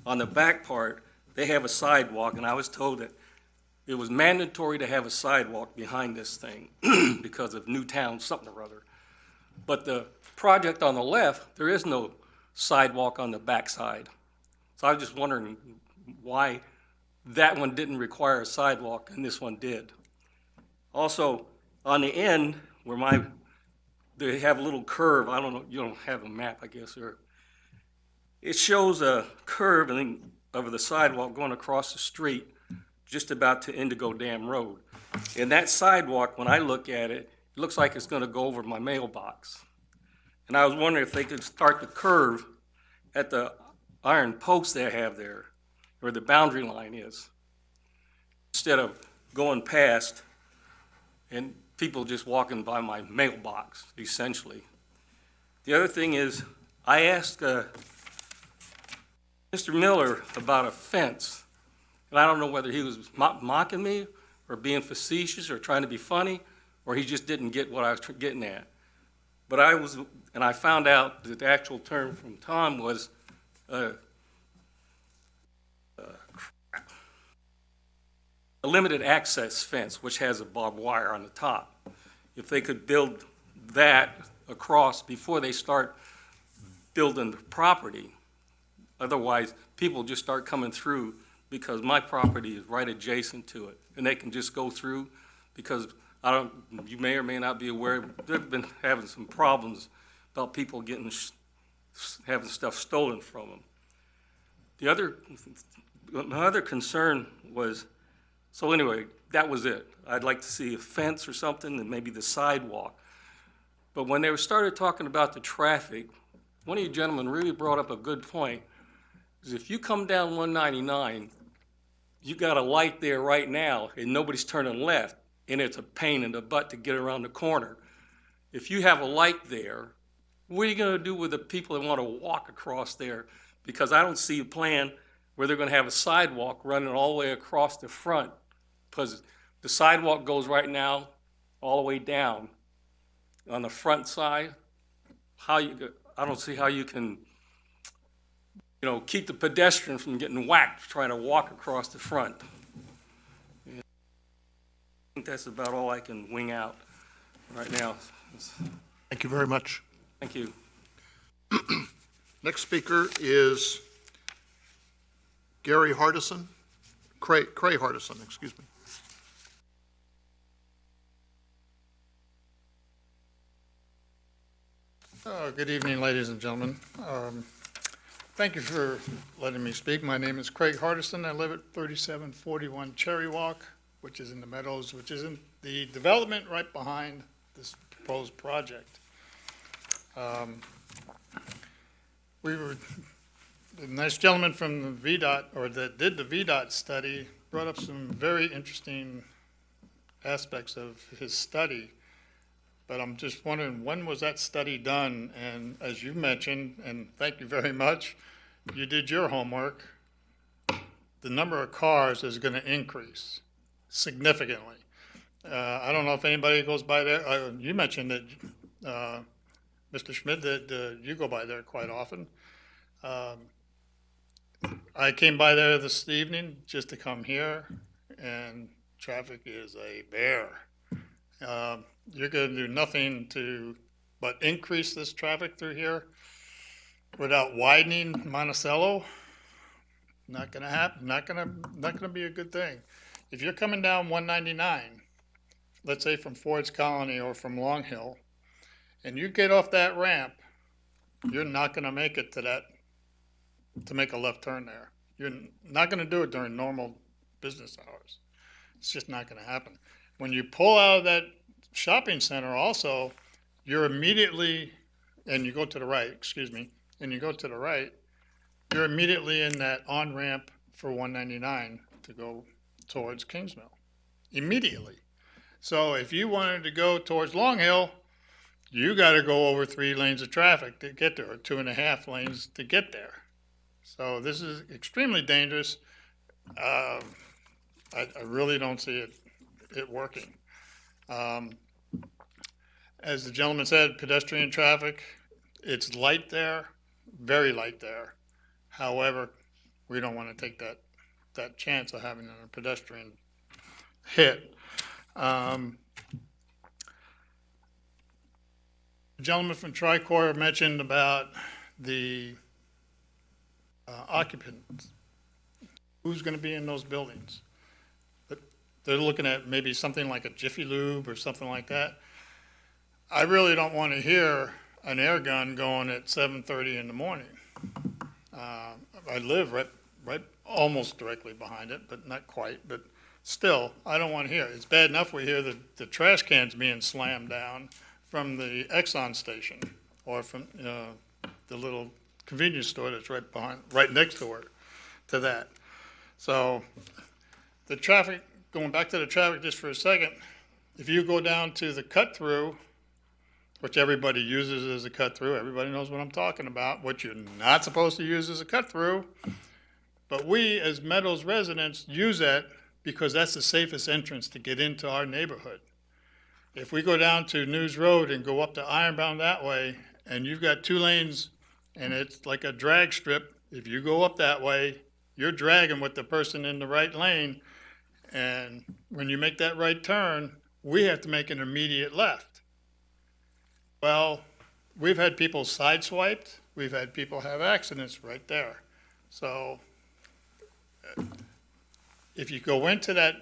on the back part, they have a sidewalk, and I was told that it was mandatory to have a sidewalk behind this thing because of Newtown something or other. But the project on the left, there is no sidewalk on the backside. So I was just wondering why that one didn't require a sidewalk and this one did. Also, on the end, where they have a little curve, I don't know, you don't have a map, I guess, or it shows a curve of the sidewalk going across the street just about to Indigo Dam Road. And that sidewalk, when I look at it, it looks like it's going to go over my mailbox. And I was wondering if they could start the curve at the iron post they have there, where the boundary line is, instead of going past and people just walking by my mailbox, essentially. The other thing is, I asked Mr. Miller about a fence, and I don't know whether he was mocking me or being facetious or trying to be funny, or he just didn't get what I was getting at. But I found out that the actual term from Tom was a limited access fence, which has a barbed wire on the top. If they could build that across before they start building the property, otherwise people just start coming through because my property is right adjacent to it, and they can just go through because you may or may not be aware, they've been having some problems about people having stuff stolen from them. My other concern was, so anyway, that was it. I'd like to see a fence or something and maybe the sidewalk. But when they started talking about the traffic, one of you gentlemen really brought up a good point, is if you come down 199, you got a light there right now and nobody's turning left, and it's a pain in the butt to get around the corner. If you have a light there, what are you going to do with the people that want to walk across there? Because I don't see a plan where they're going to have a sidewalk running all the way across the front, because the sidewalk goes right now all the way down on the front side. I don't see how you can, keep the pedestrian from getting whacked trying to walk across the front. I think that's about all I can wing out right now. Thank you very much. Thank you. Next speaker is Gary Hardison, Cray Hardison, excuse me. Good evening, ladies and gentlemen. Thank you for letting me speak. My name is Craig Hardison. I live at 3741 Cherry Walk, which is in the Meadows, which is in the development right behind this proposed project. The nice gentleman from the VDOT, or that did the VDOT study, brought up some very interesting aspects of his study. But I'm just wondering, when was that study done? And as you mentioned, and thank you very much, you did your homework. The number of cars is going to increase significantly. I don't know if anybody goes by there. You mentioned that, Mr. Schmidt, that you go by there quite often. I came by there this evening just to come here, and traffic is a bear. You're going to do nothing but increase this traffic through here without widening Monticello. Not going to happen. Not going to be a good thing. If you're coming down 199, let's say from Ford's Colony or from Long Hill, and you get off that ramp, you're not going to make it to make a left turn there. You're not going to do it during normal business hours. It's just not going to happen. When you pull out of that shopping center also, you're immediately, and you go to the right, and you go to the right, you're immediately in that on-ramp for 199 to go towards Kingsmill. Immediately. So if you wanted to go towards Long Hill, you got to go over 3 lanes of traffic to get there, or 2.5 lanes to get there. So this is extremely dangerous. I really don't see it working. As the gentleman said, pedestrian traffic, it's light there, very light there. However, we don't want to take that chance of having a pedestrian hit. The gentleman from Tricor mentioned about the occupants. Who's going to be in those buildings? But they're looking at maybe something like a Jiffy Lube or something like that. I really don't want to hear an air gun going at 7:30 in the morning. I live right almost directly behind it, but not quite. But still, I don't want to hear it. It's bad enough we hear the trash cans being slammed down from the Exxon station or from the little convenience store that's right next door to that. So the traffic, going back to the traffic just for a second, if you go down to the cut through, which everybody uses as a cut through, everybody knows what I'm talking about, what you're not supposed to use as a cut through, but we as Meadows residents use that because that's the safest entrance to get into our neighborhood. If we go down to News Road and go up to Ironbound that way, and you've got 2 lanes and it's like a drag strip, if you go up that way, you're dragging with the person in the right lane, and when you make that right turn, we have to make an immediate left. Well, we've had people sideswiped, we've had people have accidents right there. So if you go into that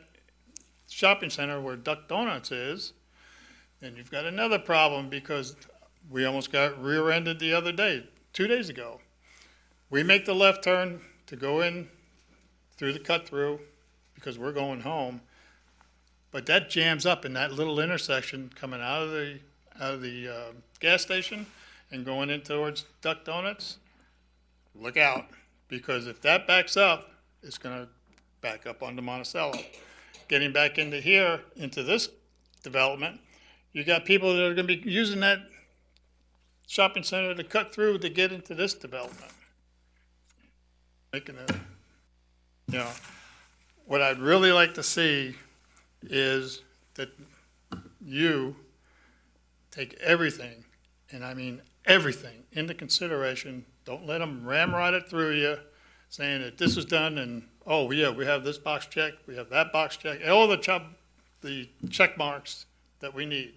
shopping center where Duck Donuts is, then you've got another problem, because we almost got rear-ended the other day, 2 days ago. We make the left turn to go in through the cut-through because we're going home, but that jams up in that little intersection coming out of the gas station and going in towards Duck Donuts. Look out, because if that backs up, it's going to back up onto Monticello. Getting back into here, into this development, you got people that are going to be using that shopping center to cut through to get into this development. Making what I'd really like to see is that you take everything, and I mean everything, into consideration. Don't let them ramrod it through you, saying that this is done, and oh yeah, we have this box checked, we have that box checked, all the check marks that we need.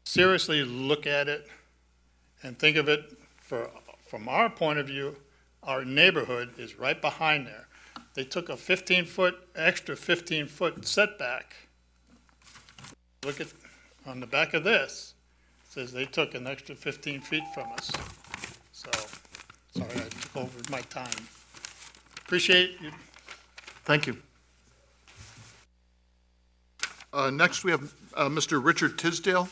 Seriously look at it and think of it from our point of view. Our neighborhood is right behind there. They took a extra 15-foot setback. Look at on the back of this, it says they took an extra 15 feet from us. So, sorry I took over my time. Appreciate you. Thank you. Next, we have Mr. Richard Tisdale.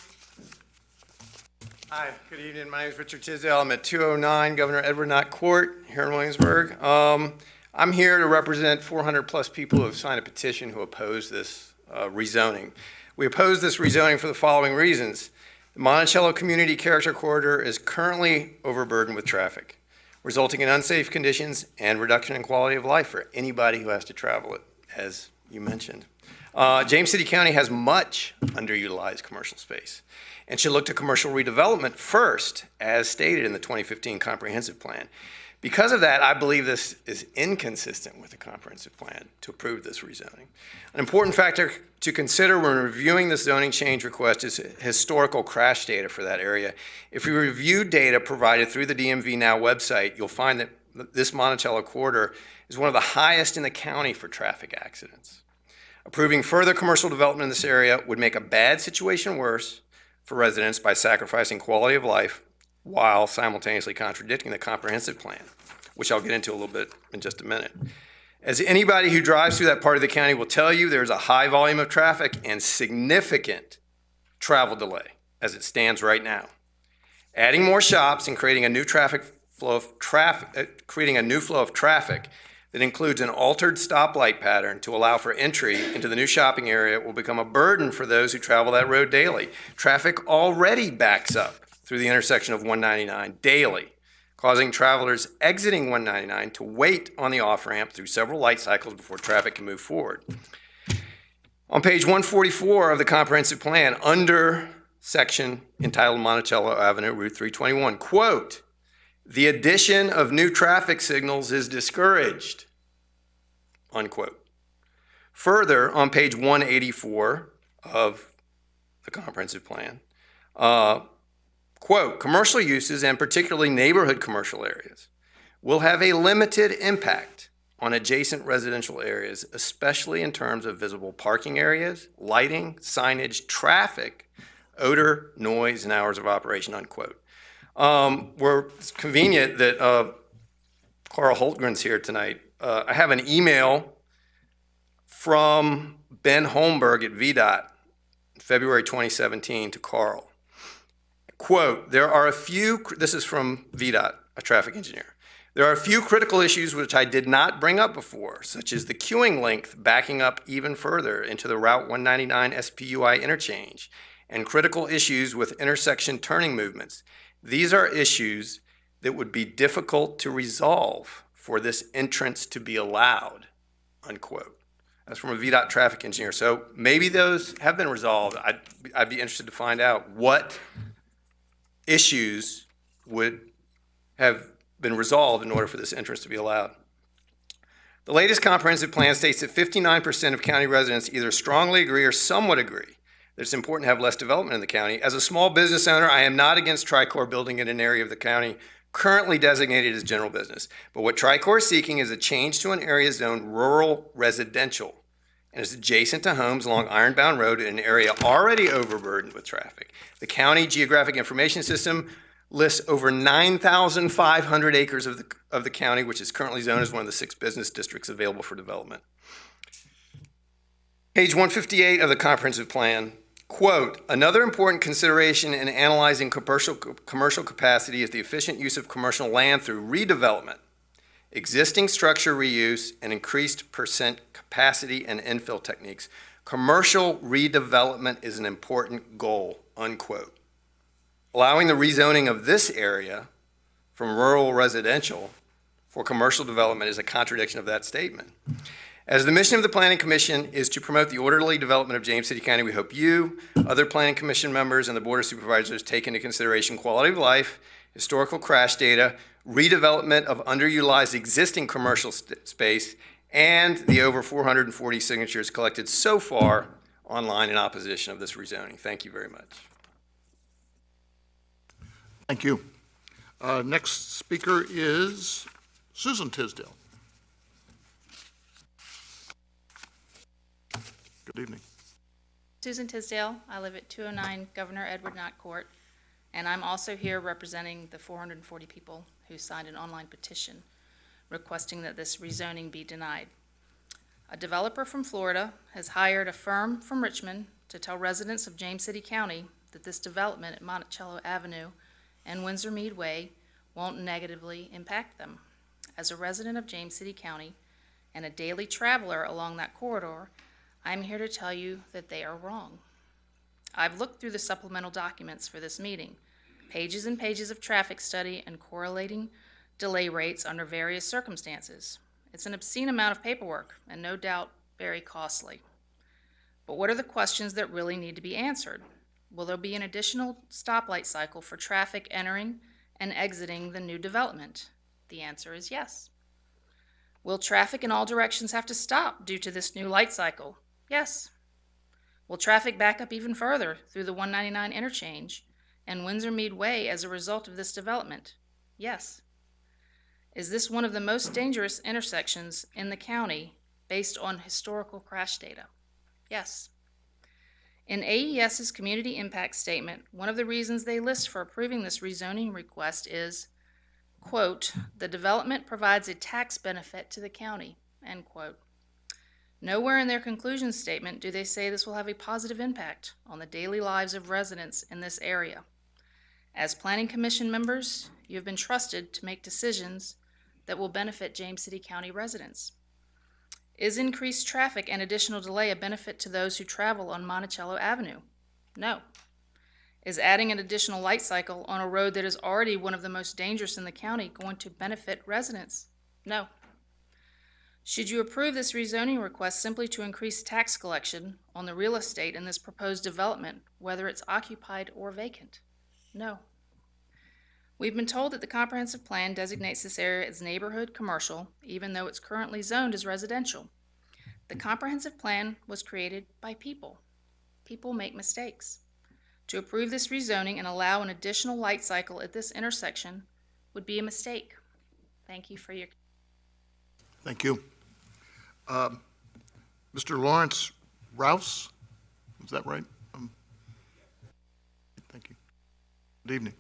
Hi, good evening. My name is Richard Tisdale. I'm at 209 Governor Edward Knott Court here in Williamsburg. I'm here to represent 400-plus people who have signed a petition who oppose this rezoning. We oppose this rezoning for the following reasons. The Monticello Community Character Corridor is currently overburdened with traffic, resulting in unsafe conditions and reduction in quality of life for anybody who has to travel it, as you mentioned. James City County has much underutilized commercial space and should look to commercial redevelopment first, as stated in the 2015 comprehensive plan. Because of that, I believe this is inconsistent with the comprehensive plan to approve this rezoning. An important factor to consider when reviewing this zoning change request is historical crash data for that area. If you review data provided through the DMV Now website, you'll find that this Monticello corridor is one of the highest in the county for traffic accidents. Approving further commercial development in this area would make a bad situation worse for residents by sacrificing quality of life while simultaneously contradicting the comprehensive plan, which I'll get into a little bit in just a minute. As anybody who drives through that part of the county will tell you, there's a high volume of traffic and significant travel delay as it stands right now. Adding more shops and creating a new flow of traffic that includes an altered stoplight pattern to allow for entry into the new shopping area will become a burden for those who travel that road daily. Traffic already backs up through the intersection of 199 daily, causing travelers exiting 199 to wait on the off-ramp through several light cycles before traffic can move forward. On page 144 of the comprehensive plan, under section entitled Monticello Avenue, Route 321, quote, "The addition of new traffic signals is discouraged," unquote. Further, on page 184 of the comprehensive plan, quote, "Commercial uses, and particularly neighborhood commercial areas, will have a limited impact on adjacent residential areas, especially in terms of visible parking areas, lighting, signage, traffic, odor, noise, and hours of operation," unquote. It's convenient that Carl Holtgren's here tonight. I have an email from Ben Holmberg at VDOT, February 2017, to Carl. Quote, "There are a few," this is from VDOT, a traffic engineer, "There are a few critical issues which I did not bring up before, such as the queuing length backing up even further into the Route 199 SPUI interchange, and critical issues with intersection turning movements. These are issues that would be difficult to resolve for this entrance to be allowed," unquote. That's from a VDOT traffic engineer. So maybe those have been resolved. I'd be interested to find out what issues would have been resolved in order for this entrance to be allowed. The latest comprehensive plan states that 59% of county residents either strongly agree or somewhat agree that it's important to have less development in the county. As a small business owner, I am not against Tricor building in an area of the county currently designated as general business. But what Tricor is seeking is a change to an area zoned rural residential and is adjacent to homes along Ironbound Road in an area already overburdened with traffic. The County Geographic Information System lists over 9,500 acres of the county, which is currently zoned as one of the 6 business districts available for development. Page 158 of the comprehensive plan, quote, "Another important consideration in analyzing commercial capacity is the efficient use of commercial land through redevelopment, existing structure reuse, and increased percent capacity and infill techniques. Commercial redevelopment is an important goal," unquote. Allowing the rezoning of this area from rural residential for commercial development is a contradiction of that statement. As the mission of the Planning Commission is to promote the orderly development of James City County, we hope you, other Planning Commission members, and the Board of Supervisors take into consideration quality of life, historical crash data, redevelopment of underutilized existing commercial space, and the over 440 signatures collected so far online in opposition of this rezoning. Thank you very much. Thank you. Next speaker is Susan Tisdale. Good evening. Susan Tisdale. I live at 209 Governor Edward Knott Court, and I'm also here representing the 440 people who signed an online petition requesting that this rezoning be denied. A developer from Florida has hired a firm from Richmond to tell residents of James City County that this development at Monticello Avenue and Windsor Mead Way won't negatively impact them. As a resident of James City County and a daily traveler along that corridor, I'm here to tell you that they are wrong. I've looked through the supplemental documents for this meeting, pages and pages of traffic study and correlating delay rates under various circumstances. It's an obscene amount of paperwork and no doubt very costly. But what are the questions that really need to be answered? Will there be an additional stoplight cycle for traffic entering and exiting the new development? The answer is yes. Will traffic in all directions have to stop due to this new light cycle? Yes. Will traffic back up even further through the 199 interchange and Windsor Mead Way as a result of this development? Yes. Is this one of the most dangerous intersections in the county based on historical crash data? Yes. In AES's community impact statement, one of the reasons they list for approving this rezoning request is, quote, "The development provides a tax benefit to the county," end quote. Nowhere in their conclusion statement do they say this will have a positive impact on the daily lives of residents in this area. As Planning Commission members, you have been trusted to make decisions that will benefit James City County residents. Is increased traffic and additional delay a benefit to those who travel on Monticello Avenue? No. Is adding an additional light cycle on a road that is already one of the most dangerous in the county going to benefit residents? No. Should you approve this rezoning request simply to increase tax collection on the real estate in this proposed development, whether it's occupied or vacant? No. We've been told that the comprehensive plan designates this area as neighborhood commercial, even though it's currently zoned as residential. The comprehensive plan was created by people. People make mistakes. To approve this rezoning and allow an additional light cycle at this intersection would be a mistake. Thank you for your. Thank you. Mr. Lawrence Rouse, is that right? Thank you. Good evening.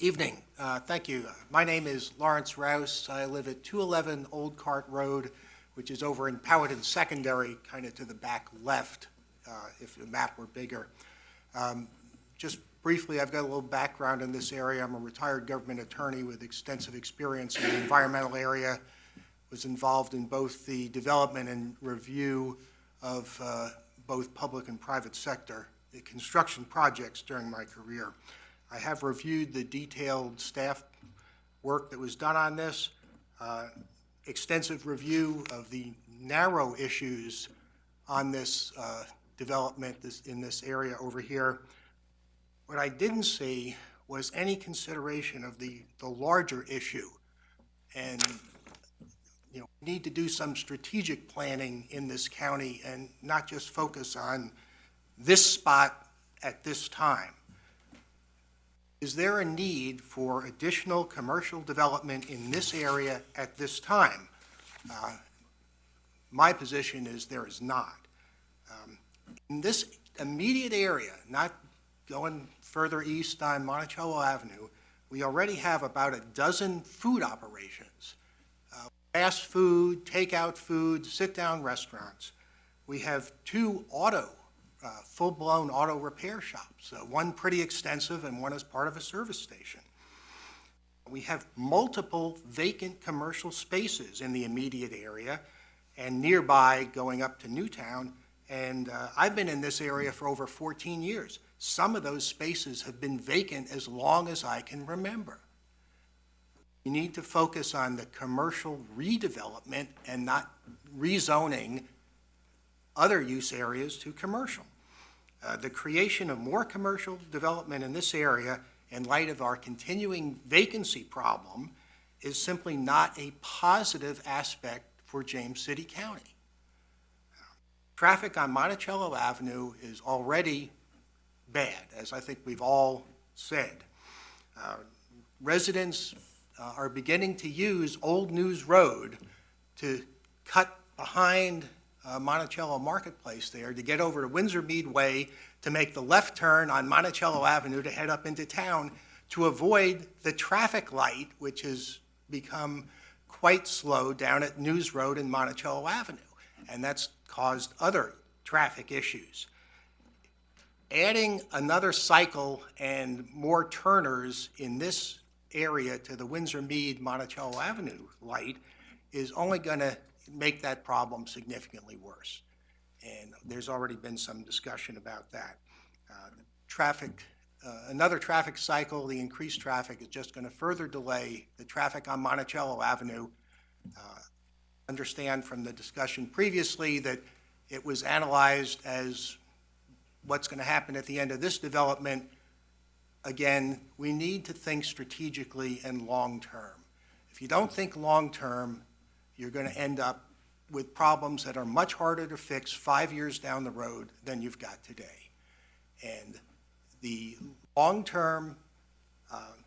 Evening. Thank you. My name is Lawrence Rouse. I live at 211 Old Cart Road, which is over in Powhatan Secondary, kind of to the back left, if the map were bigger. Just briefly, I've got a little background in this area. I'm a retired government attorney with extensive experience in the environmental area. Was involved in both the development and review of both public and private sector construction projects during my career. I have reviewed the detailed staff work that was done on this, extensive review of the narrow issues on this development in this area over here. What I didn't see was any consideration of the larger issue. And we need to do some strategic planning in this county and not just focus on this spot at this time. Is there a need for additional commercial development in this area at this time? My position is there is not. In this immediate area, not going further east on Monticello Avenue, we already have about a dozen food operations. Fast food, takeout food, sit-down restaurants. We have two full-blown auto repair shops, one pretty extensive and one as part of a service station. We have multiple vacant commercial spaces in the immediate area and nearby going up to Newtown. And I've been in this area for over 14 years. Some of those spaces have been vacant as long as I can remember. We need to focus on the commercial redevelopment and not rezoning other use areas to commercial. The creation of more commercial development in this area in light of our continuing vacancy problem is simply not a positive aspect for James City County. Traffic on Monticello Avenue is already bad, as I think we've all said. Residents are beginning to use Old News Road to cut behind Monticello Marketplace there to get over to Windsor Mead Way to make the left turn on Monticello Avenue to head up into town to avoid the traffic light, which has become quite slow down at News Road and Monticello Avenue. And that's caused other traffic issues. Adding another cycle and more turners in this area to the Windsor Mead Monticello Avenue light is only going to make that problem significantly worse. And there's already been some discussion about that. Another traffic cycle, the increased traffic, is just going to further delay the traffic on Monticello Avenue. Understand from the discussion previously that it was analyzed as what's going to happen at the end of this development. Again, we need to think strategically and long-term. If you don't think long-term, you're going to end up with problems that are much harder to fix 5 years down the road than you've got today. And the long-term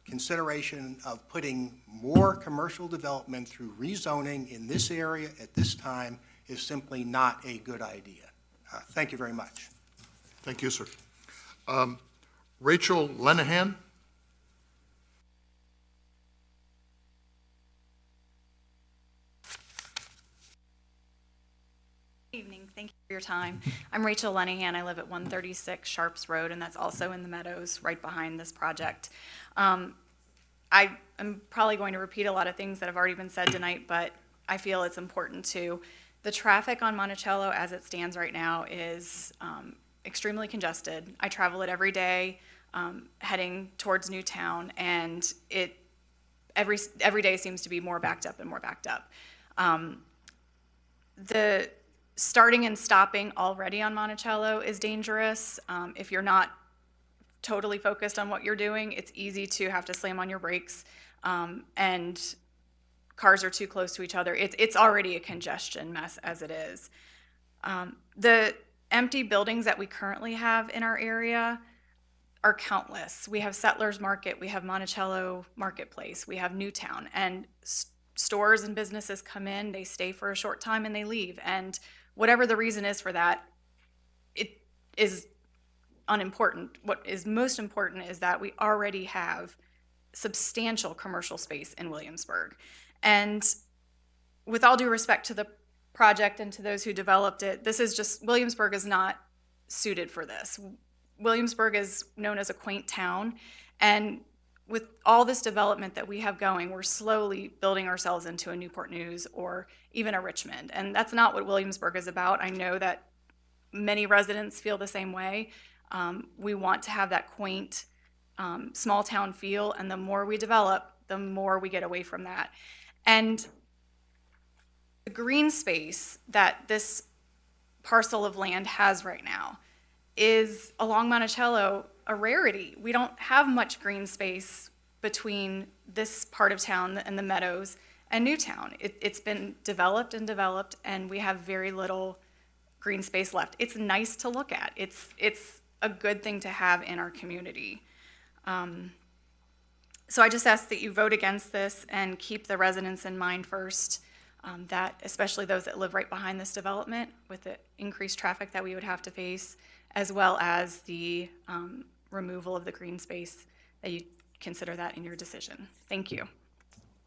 consideration of putting more commercial development through rezoning in this area at this time is simply not a good idea. Thank you very much. Thank you, sir. Rachel Lenahan. Good evening. Thank you for your time. I'm Rachel Lenahan. I live at 136 Sharps Road, and that's also in the Meadows right behind this project. I am probably going to repeat a lot of things that have already been said tonight, but I feel it's important to. The traffic on Monticello as it stands right now is extremely congested. I travel it every day heading towards Newtown, and every day seems to be more backed up and more backed up. the starting and stopping already on Monticello is dangerous. If you're not totally focused on what you're doing, it's easy to have to slam on your brakes, and cars are too close to each other. It's already a congestion mess as it is. The empty buildings that we currently have in our area are countless. We have Settlers Market, we have Monticello Marketplace, we have Newtown, and stores and businesses come in, they stay for a short time, and they leave. And whatever the reason is for that, it is unimportant. What is most important is that we already have substantial commercial space in Williamsburg. And with all due respect to the project and to those who developed it, Williamsburg is not suited for this. Williamsburg is known as a quaint town, and with all this development that we have going, we're slowly building ourselves into a Newport News or even a Richmond, and that's not what Williamsburg is about. I know that many residents feel the same way. We want to have that quaint, small town feel, and the more we develop, the more we get away from that. And the green space that this parcel of land has right now is, along Monticello, a rarity. We don't have much green space between this part of town and the meadows and Newtown. It's been developed, and we have very little green space left. It's nice to look at. It's a good thing to have in our community. So I just ask that you vote against this and keep the residents in mind first, that especially those that live right behind this development with the increased traffic that we would have to face, as well as the removal of the green space, that you consider that in your decision. Thank you.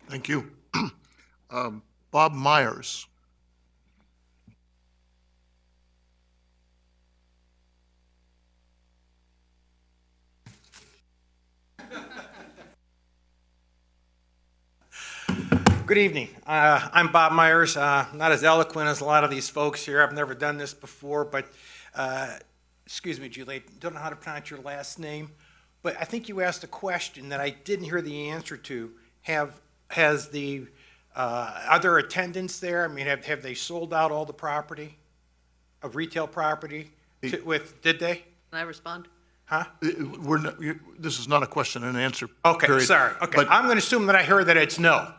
Thank you. Bob Myers. Good evening. I'm Bob Myers. Not as eloquent as a lot of these folks here. I've never done this before, but excuse me, Julie, don't know how to pronounce your last name, but I think you asked a question that I didn't hear the answer to. Are there attendants there? I mean, have they sold out all the property, of retail property? Did they? Can I respond? Huh? This is not a question and answer Okay, period. sorry. Okay, But I'm going to assume that I heard that it's no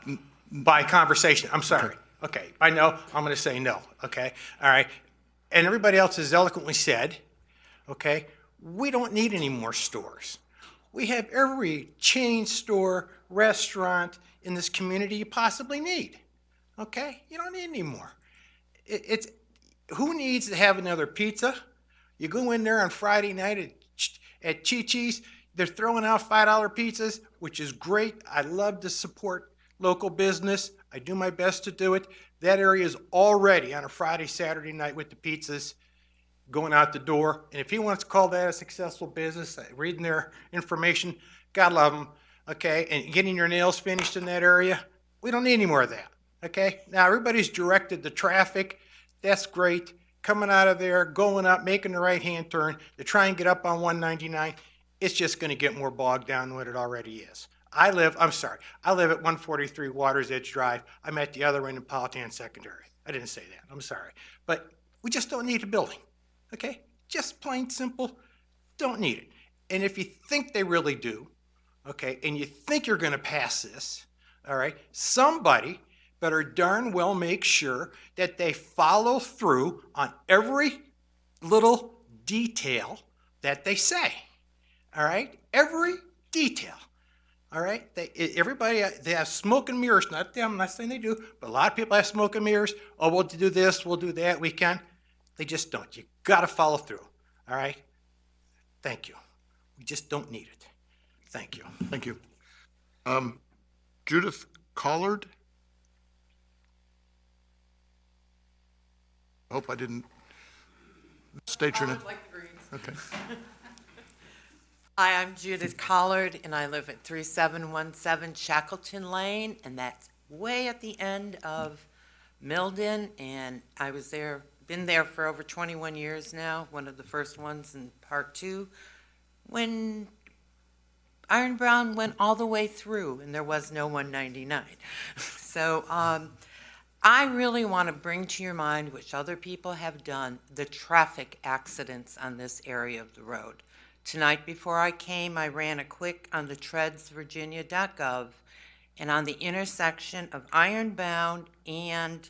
by conversation. I'm sorry. Okay, I know. I'm going to say no. Okay, all right. And everybody else has eloquently said, okay, we don't need any more stores. We have every chain store, restaurant in this community you possibly need. Okay, you don't need any more. Who needs to have another pizza? You go in there on Friday night at Chi-Chi's, they're throwing out $5 pizzas, which is great. I love to support local business. I do my best to do it. That area is already on a Friday, Saturday night with the pizzas going out the door. And if he wants to call that a successful business, reading their information, God love them, okay? And getting your nails finished in that area, we don't need any more of that, okay? Now, everybody's directed the traffic. That's great. Coming out of there, going up, making the right-hand turn to try and get up on 199, it's just going to get more bogged down than what it already is. I live at 143 Waters Edge Drive. I'm at the other end of Powhatan Secondary. I didn't say that. I'm sorry. But we just don't need a building, okay? Just plain simple, don't need it. And if you think they really do, okay, and you think you're going to pass this, all right, somebody better darn well make sure that they follow through on every little detail that they say, all right? Every detail, all right? Everybody, they have smoke and mirrors, not them, I'm not saying they do, but a lot of people have smoke and mirrors. Oh, we'll do this, we'll do that, we can. They just don't. You got to follow through, all right? Thank you. We just don't need it. Thank you. Thank you. Judith Collard? I hope I didn't state your name. Like the Greens. Okay. Hi, I'm Judith Collard, and I live at 3717 Shackleton Lane, and that's way at the end of Milden, and I was there, been there for over 21 years now, one of the first ones in Part 2, when Iron Brown went all the way through, and there was no 199. So I really want to bring to your mind, which other people have done, the traffic accidents on this area of the road. Tonight before I came, I ran a quick on the treadsvirginia.gov, and on the intersection of Ironbound and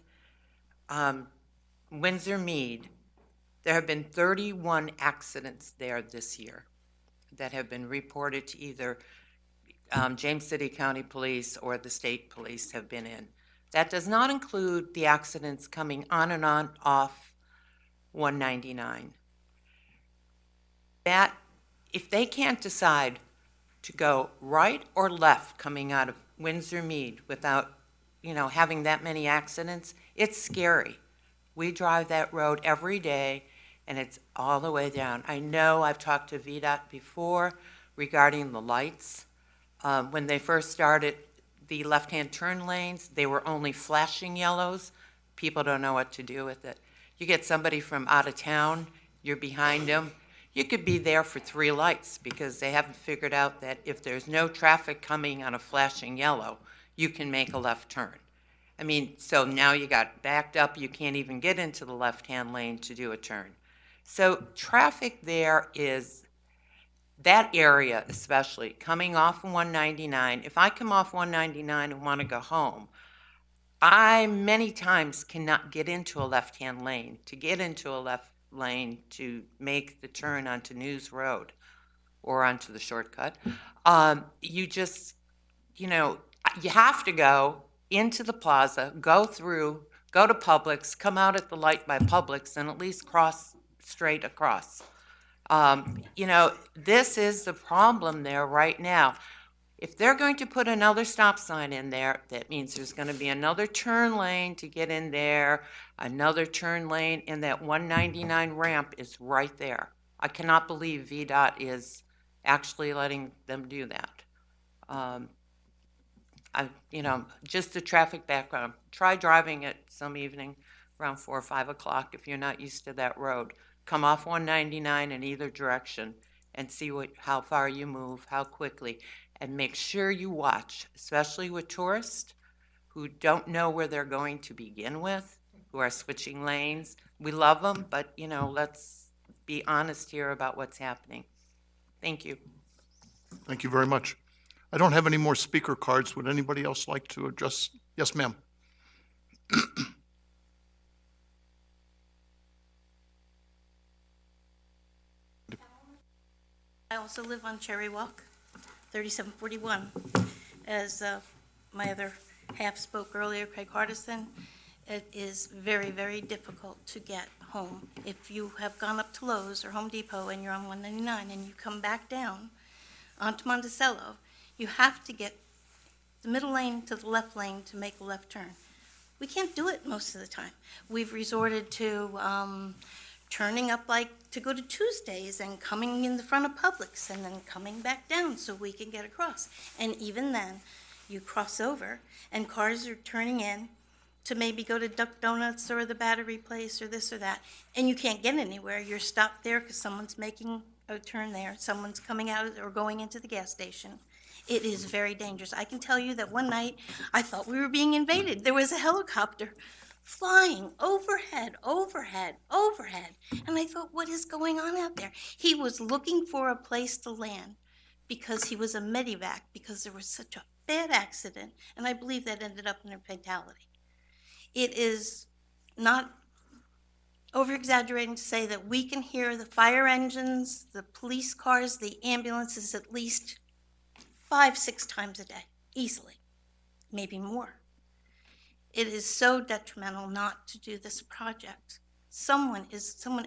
Windsor Mead, there have been 31 accidents there this year that have been reported to either James City County Police or the state police have been in. That does not include the accidents coming on and on off 199. That, if they can't decide to go right or left coming out of Windsor Mead without, having that many accidents, it's scary. We drive that road every day, and it's all the way down. I know I've talked to VDOT before regarding the lights. When they first started the left-hand turn lanes, they were only flashing yellows. People don't know what to do with it. You get somebody from out of town, you're behind them, you could be there for 3 lights because they haven't figured out that if there's no traffic coming on a flashing yellow, you can make a left turn. So now you got backed up, you can't even get into the left-hand lane to do a turn. So traffic there is, that area especially, coming off 199, if I come off 199 and want to go home, I many times cannot get into a left-hand lane. To get into a left lane to make the turn onto News Road or onto the shortcut, you just, you have to go into the plaza, go through, go to Publix, come out at the light by Publix, and at least cross straight across. This is the problem there right now. If they're going to put another stop sign in there, that means there's going to be another turn lane to get in there, another turn lane, and that 199 ramp is right there. I cannot believe VDOT is actually letting them do that. Just the traffic background. Try driving it some evening around 4 or 5 o'clock if you're not used to that road. Come off 199 in either direction and see how far you move, how quickly. And make sure you watch, especially with tourists who don't know where they're going to begin with, who are switching lanes. We love them, but, let's be honest here about what's happening. Thank you. Thank you very much. I don't have any more speaker cards. Would anybody else like to address? Yes, ma'am. I also live on Cherry Walk, 3741. As my other half spoke earlier, Craig Hardison, it is very, very difficult to get home. If you have gone up to Lowe's or Home Depot and you're on 199 and you come back down onto Monticello, you have to get the middle lane to the left lane to make a left turn. We can't do it most of the time. We've resorted to turning up to go to Tuesdays and coming in the front of Publix and then coming back down so we can get across. And even then, you cross over and cars are turning in to maybe go to Duck Donuts or the battery place or this or that, and you can't get anywhere. You're stopped there because someone's making a turn there, someone's coming out or going into the gas station. It is very dangerous. I can tell you that one night I thought we were being invaded. There was a helicopter flying overhead, and I thought, what is going on out there? He was looking for a place to land because he was a medevac, because there was such a bad accident, and I believe that ended up in a fatality. It is not over-exaggerating to say that we can hear the fire engines, the police cars, the ambulances at least 5-6 times a day, easily, maybe more. It is so detrimental not to do this project. Someone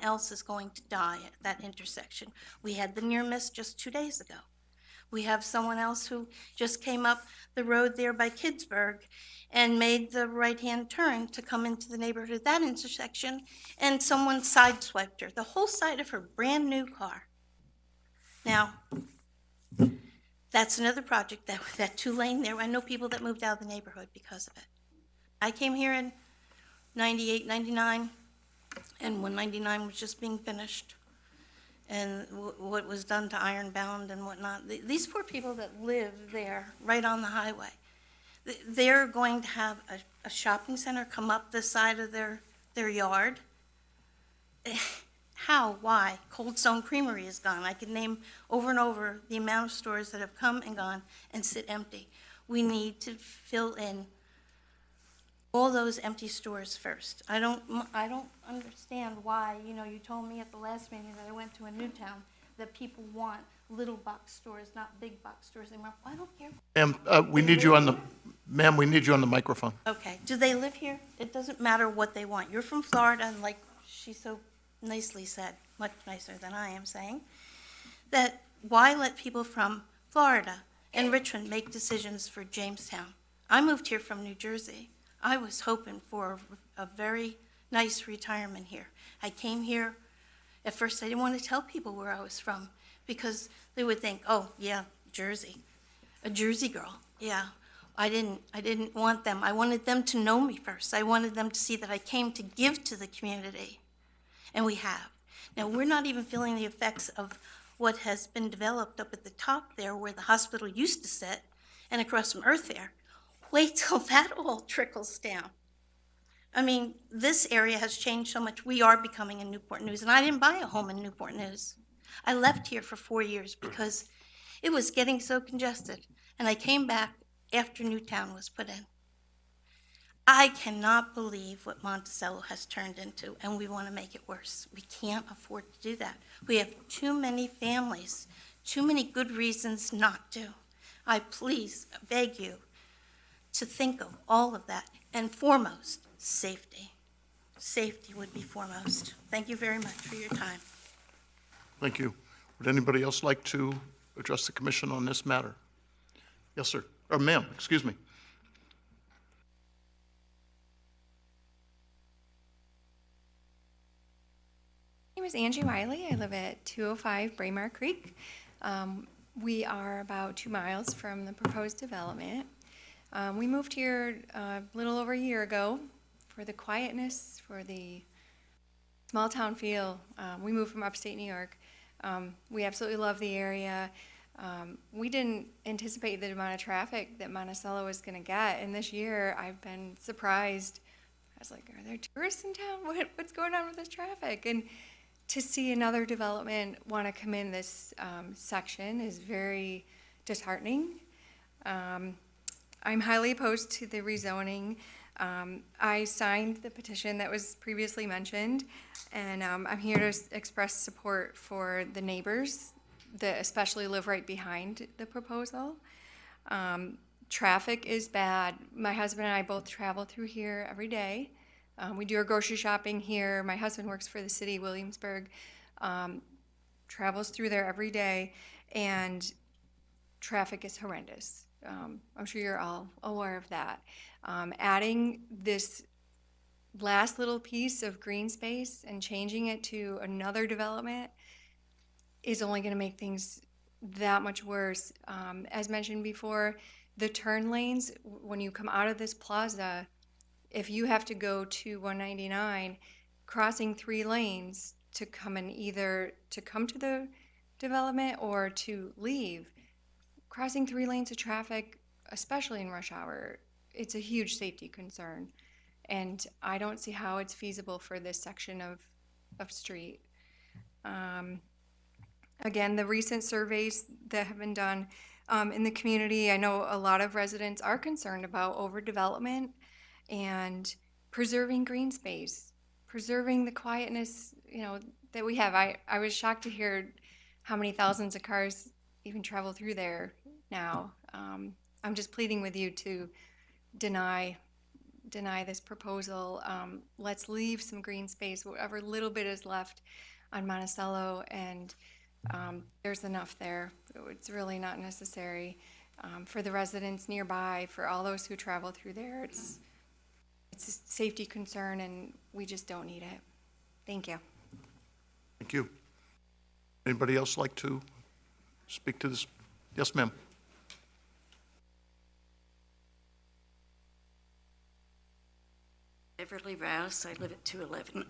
else is going to die at that intersection. We had the near miss just 2 days ago. We have someone else who just came up the road there by Kidsburg and made the right-hand turn to come into the neighborhood at that intersection, and someone sideswiped her, the whole side of her brand-new car. Now, that's another project, that 2-lane there. I know people that moved out of the neighborhood because of it. I came here in 98, 99, and 199 was just being finished. And what was done to Ironbound and whatnot. These poor people that live there, right on the highway, They're going to have a shopping center come up the side of their yard. How? Why? Cold Stone Creamery is gone. I could name over and over the amount of stores that have come and gone and sit empty. We need to fill in all those empty stores first. I don't understand why, you told me at the last meeting that I went to in Newtown that people want little box stores, not big box stores anymore. I don't care. Ma'am, we need you on the microphone. Okay. Do they live here? It doesn't matter what they want. You're from Florida, and like she so nicely said, much nicer than I am saying, that why let people from Florida and Richmond make decisions for Jamestown? I moved here from New Jersey. I was hoping for a very nice retirement here. I came here, at first I didn't want to tell people where I was from because they would think, oh, yeah, Jersey, a Jersey girl, yeah. I didn't want them. I wanted them to know me first. I wanted them to see that I came to give to the community, and we have. Now, we're not even feeling the effects of what has been developed up at the top there where the hospital used to sit and across from Earth Fair. Wait till that all trickles down. I mean, this area has changed so much. We are becoming a Newport News, and I didn't buy a home in Newport News. I left here for 4 years because it was getting so congested, and I came back after Newtown was put in. I cannot believe what Monticello has turned into, and we want to make it worse. We can't afford to do that. We have too many families, too many good reasons not to. I please beg you to think of all of that, and foremost, safety. Safety would be foremost. Thank you very much for your time. Thank you. Would anybody else like to address the commission on this matter? Yes, sir. Or ma'am, excuse me. My name is Angie Wiley. I live at 205 Braemar Creek. We are about 2 miles from the proposed development. We moved here a little over a year ago for the quietness, for the small town feel. We moved from upstate New York. We absolutely love the area. We didn't anticipate the amount of traffic that Monticello was going to get, and this year I've been surprised. I was like, are there tourists in town? What's going on with this traffic? And to see another development want to come in this section is very disheartening. I'm highly opposed to the rezoning. I signed the petition that was previously mentioned, and I'm here to express support for the neighbors that especially live right behind the proposal. Traffic is bad. My husband and I both travel through here every day. We do our grocery shopping here. My husband works for the city of Williamsburg, travels through there every day, and traffic is horrendous. I'm sure you're all aware of that. Adding this last little piece of green space and changing it to another development is only going to make things that much worse. As mentioned before, the turn lanes, when you come out of this plaza, if you have to go to 199, crossing 3 lanes to come in, either to come to the development or to leave, crossing 3 lanes of traffic, especially in rush hour, it's a huge safety concern. And I don't see how it's feasible for this section of street. Again, the recent surveys that have been done in the community, I know a lot of residents are concerned about overdevelopment and preserving green space, preserving the quietness, that we have. I was shocked to hear how many thousands of cars even travel through there now. I'm just pleading with you to deny this proposal. Let's leave some green space, whatever little bit is left on Monticello, and there's enough there. It's really not necessary for the residents nearby, for all those who travel through there. It's a safety concern, and we just don't need it. Thank you. Thank you. Anybody else like to speak to this? Yes, ma'am. Beverly Rouse. I live at 211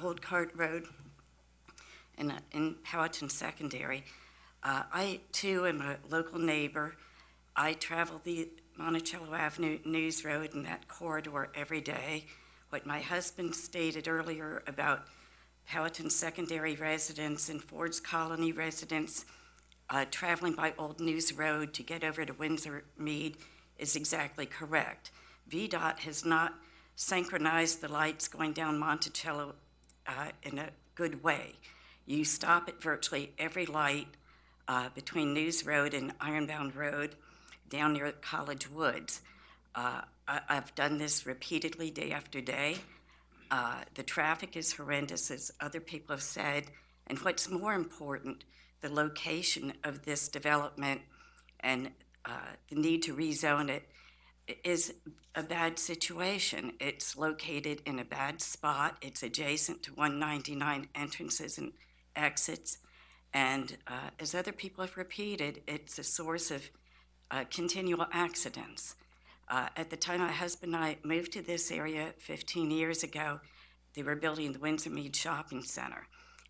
Old Cart Road in Powhatan Secondary. I, too, am a local neighbor. I travel the Monticello Avenue News Road and that corridor every day. What my husband stated earlier about Powhatan Secondary residents and Ford's Colony residents traveling by Old News Road to get over to Windsor Mead is exactly correct. VDOT has not synchronized the lights going down Monticello in a good way. You stop at virtually every light between News Road and Ironbound Road down near College Woods. I've done this repeatedly day after day. The traffic is horrendous, as other people have said, and what's more important, the location of this development and the need to rezone it is a bad situation. It's located in a bad spot. It's adjacent to 199 entrances and exits. And as other people have repeated, it's a source of continual accidents. At the time my husband and I moved to this area 15 years ago, they were building the Windsor Mead Shopping Center.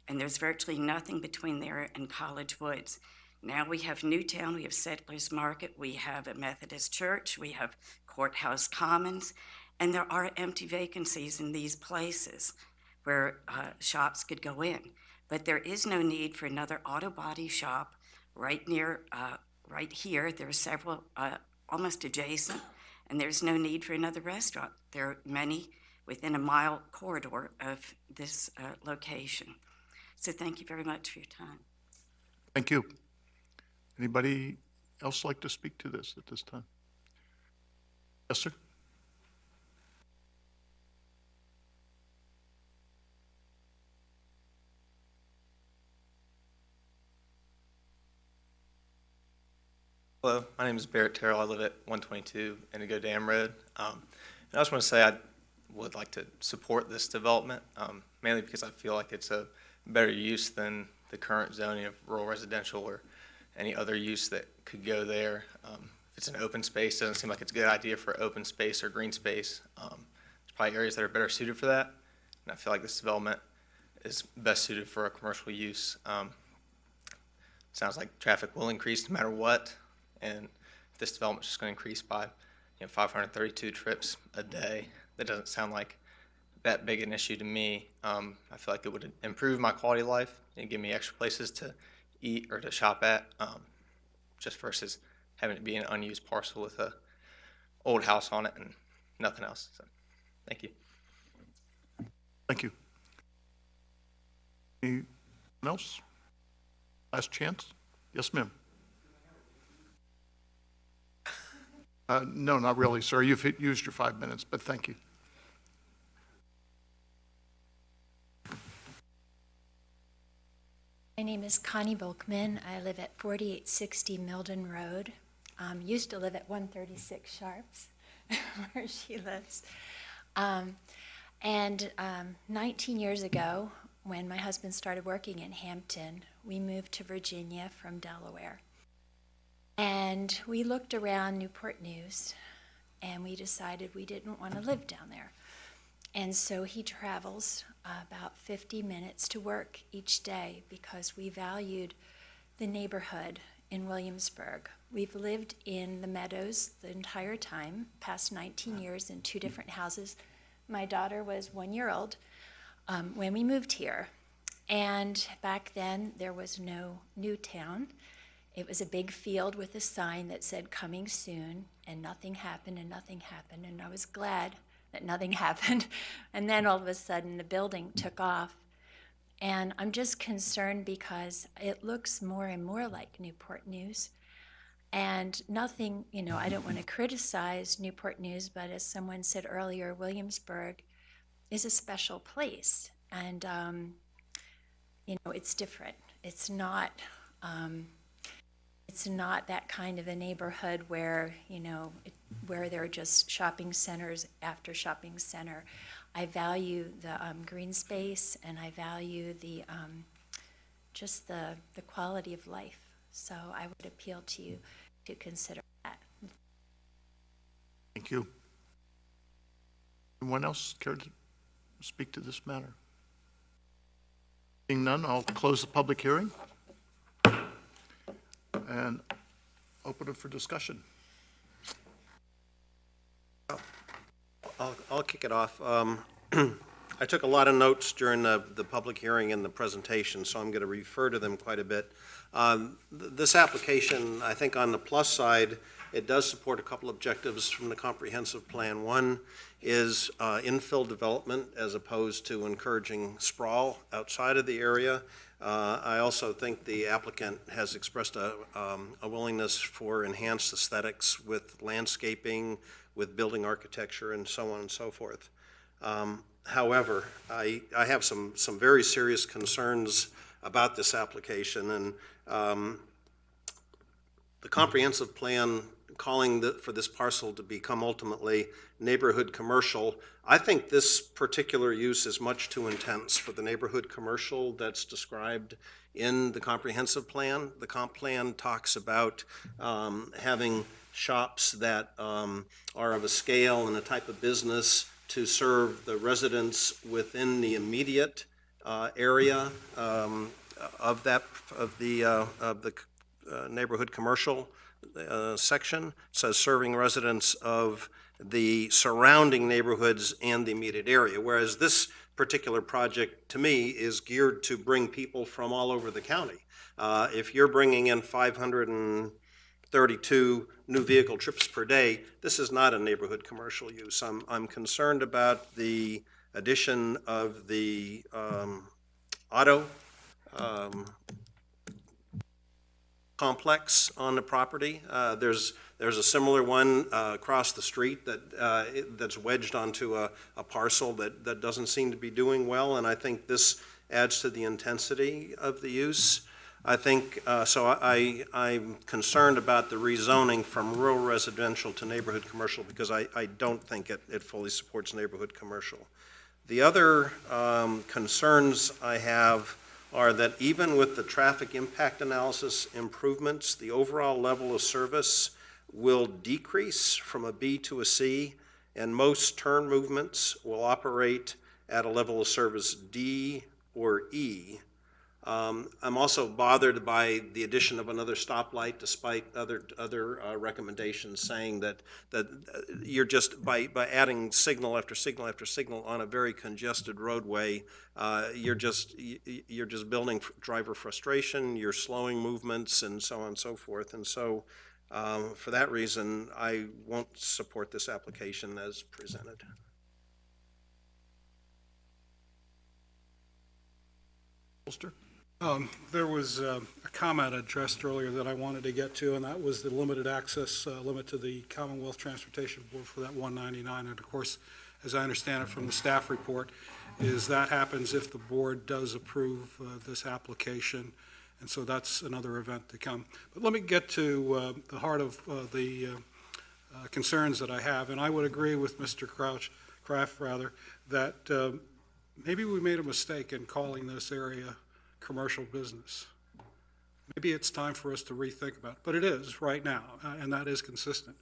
And there's virtually nothing between there and College Woods. Now we have Newtown, we have Settlers Market, we have a Methodist church, we have Courthouse Commons, and there are empty vacancies in these places where shops could go in. But there is no need for another auto body shop right near, right here. There are several almost adjacent, and there's no need for another restaurant. There are many within a mile corridor of this location. So thank you very much for your time. Thank you. Anybody else like to speak to this at this time? Yes, sir. Hello, my name is Barrett Terrell. I live at 122 Indigo Dam Road. And I just want to say I would like to support this development, mainly because I feel like it's a better use than the current zoning of rural residential or any other use that could go there. If it's an open space, it doesn't seem like it's a good idea for open space or green space. There's probably areas that are better suited for that, and I feel like this development is best suited for a commercial use. Sounds like traffic will increase no matter what, and if this development is just going to increase by 532 trips a day, that doesn't sound like that big an issue to me. I feel like it would improve my quality of life and give me extra places to eat or to shop at, just versus having it be an unused parcel with a old house on it and nothing else. So, thank you. Thank you. Anyone else? Last chance? Yes, ma'am. No, not really, sir. You've used your 5 minutes, but thank you. My name is Connie Volkman. I live at 4860 Milden Road. Used to live at 136 Sharps, where she lives. 19 years ago, when my husband started working in Hampton, we moved to Virginia from Delaware. And we looked around Newport News, and we decided we didn't want to live down there. And so he travels about 50 minutes to work each day because we valued the neighborhood in Williamsburg. We've lived in the Meadows the entire time, past 19 years in 2 different houses. My daughter was 1 year old when we moved here. And back then, there was no Newtown. It was a big field with a sign that said coming soon, and nothing happened and nothing happened. And I was glad that nothing happened. And then all of a sudden the building took off. And I'm just concerned because it looks more and more like Newport News. And nothing, I don't want to criticize Newport News, but as someone said earlier, Williamsburg is a special place. And, it's different. It's not that kind of a neighborhood where, where there are just shopping centers after shopping center. I value the green space, and I value the just the quality of life. So I would appeal to you to consider that. Thank you. Anyone else care to speak to this matter? Seeing none, I'll close the public hearing. And Open it for discussion. I'll kick it off. I took a lot of notes during the public hearing and the presentation, so I'm going to refer to them quite a bit. This application, I think on the plus side, it does support a couple objectives from the comprehensive plan. One is infill development as opposed to encouraging sprawl outside of the area. I also think the applicant has expressed a willingness for enhanced aesthetics with landscaping, with building architecture, and so on and so forth. However, I have some very serious concerns about this application, and the comprehensive plan calling for this parcel to become ultimately neighborhood commercial, I think this particular use is much too intense for the neighborhood commercial that's described in the comprehensive plan. The comp plan talks about having shops that are of a scale and a type of business to serve the residents within the immediate area of the neighborhood commercial section. It says serving residents of the surrounding neighborhoods and the immediate area, whereas this particular project, to me, is geared to bring people from all over the county. If you're bringing in 532 new vehicle trips per day, this is not a neighborhood commercial use. I'm concerned about the addition of the auto complex on the property. There's a similar one across the street that's wedged onto a parcel that doesn't seem to be doing well, and I think this adds to the intensity of the use. I think, I'm concerned about the rezoning from rural residential to neighborhood commercial because I don't think it fully supports neighborhood commercial. The other concerns I have are that even with the traffic impact analysis improvements, the overall level of service will decrease from a B to a C, and most turn movements will operate at a level of service D or E. I'm also bothered by the addition of another stoplight, despite other recommendations saying that you're just by adding signal after signal after signal on a very congested roadway, you're just building driver frustration. You're slowing movements and so on and so forth. And so, for that reason, I won't support this application as presented. Holster? There was a comment addressed earlier that I wanted to get to, and that was the limited access limit to the Commonwealth Transportation Board for that 199. And of course, as I understand it from the staff report, is that happens if the board does approve this application. And so that's another event to come. But let me get to the heart of the concerns that I have. And I would agree with Mr. Kraft, that maybe we made a mistake in calling this area commercial business. Maybe it's time for us to rethink about it, but it is right now, and that is consistent.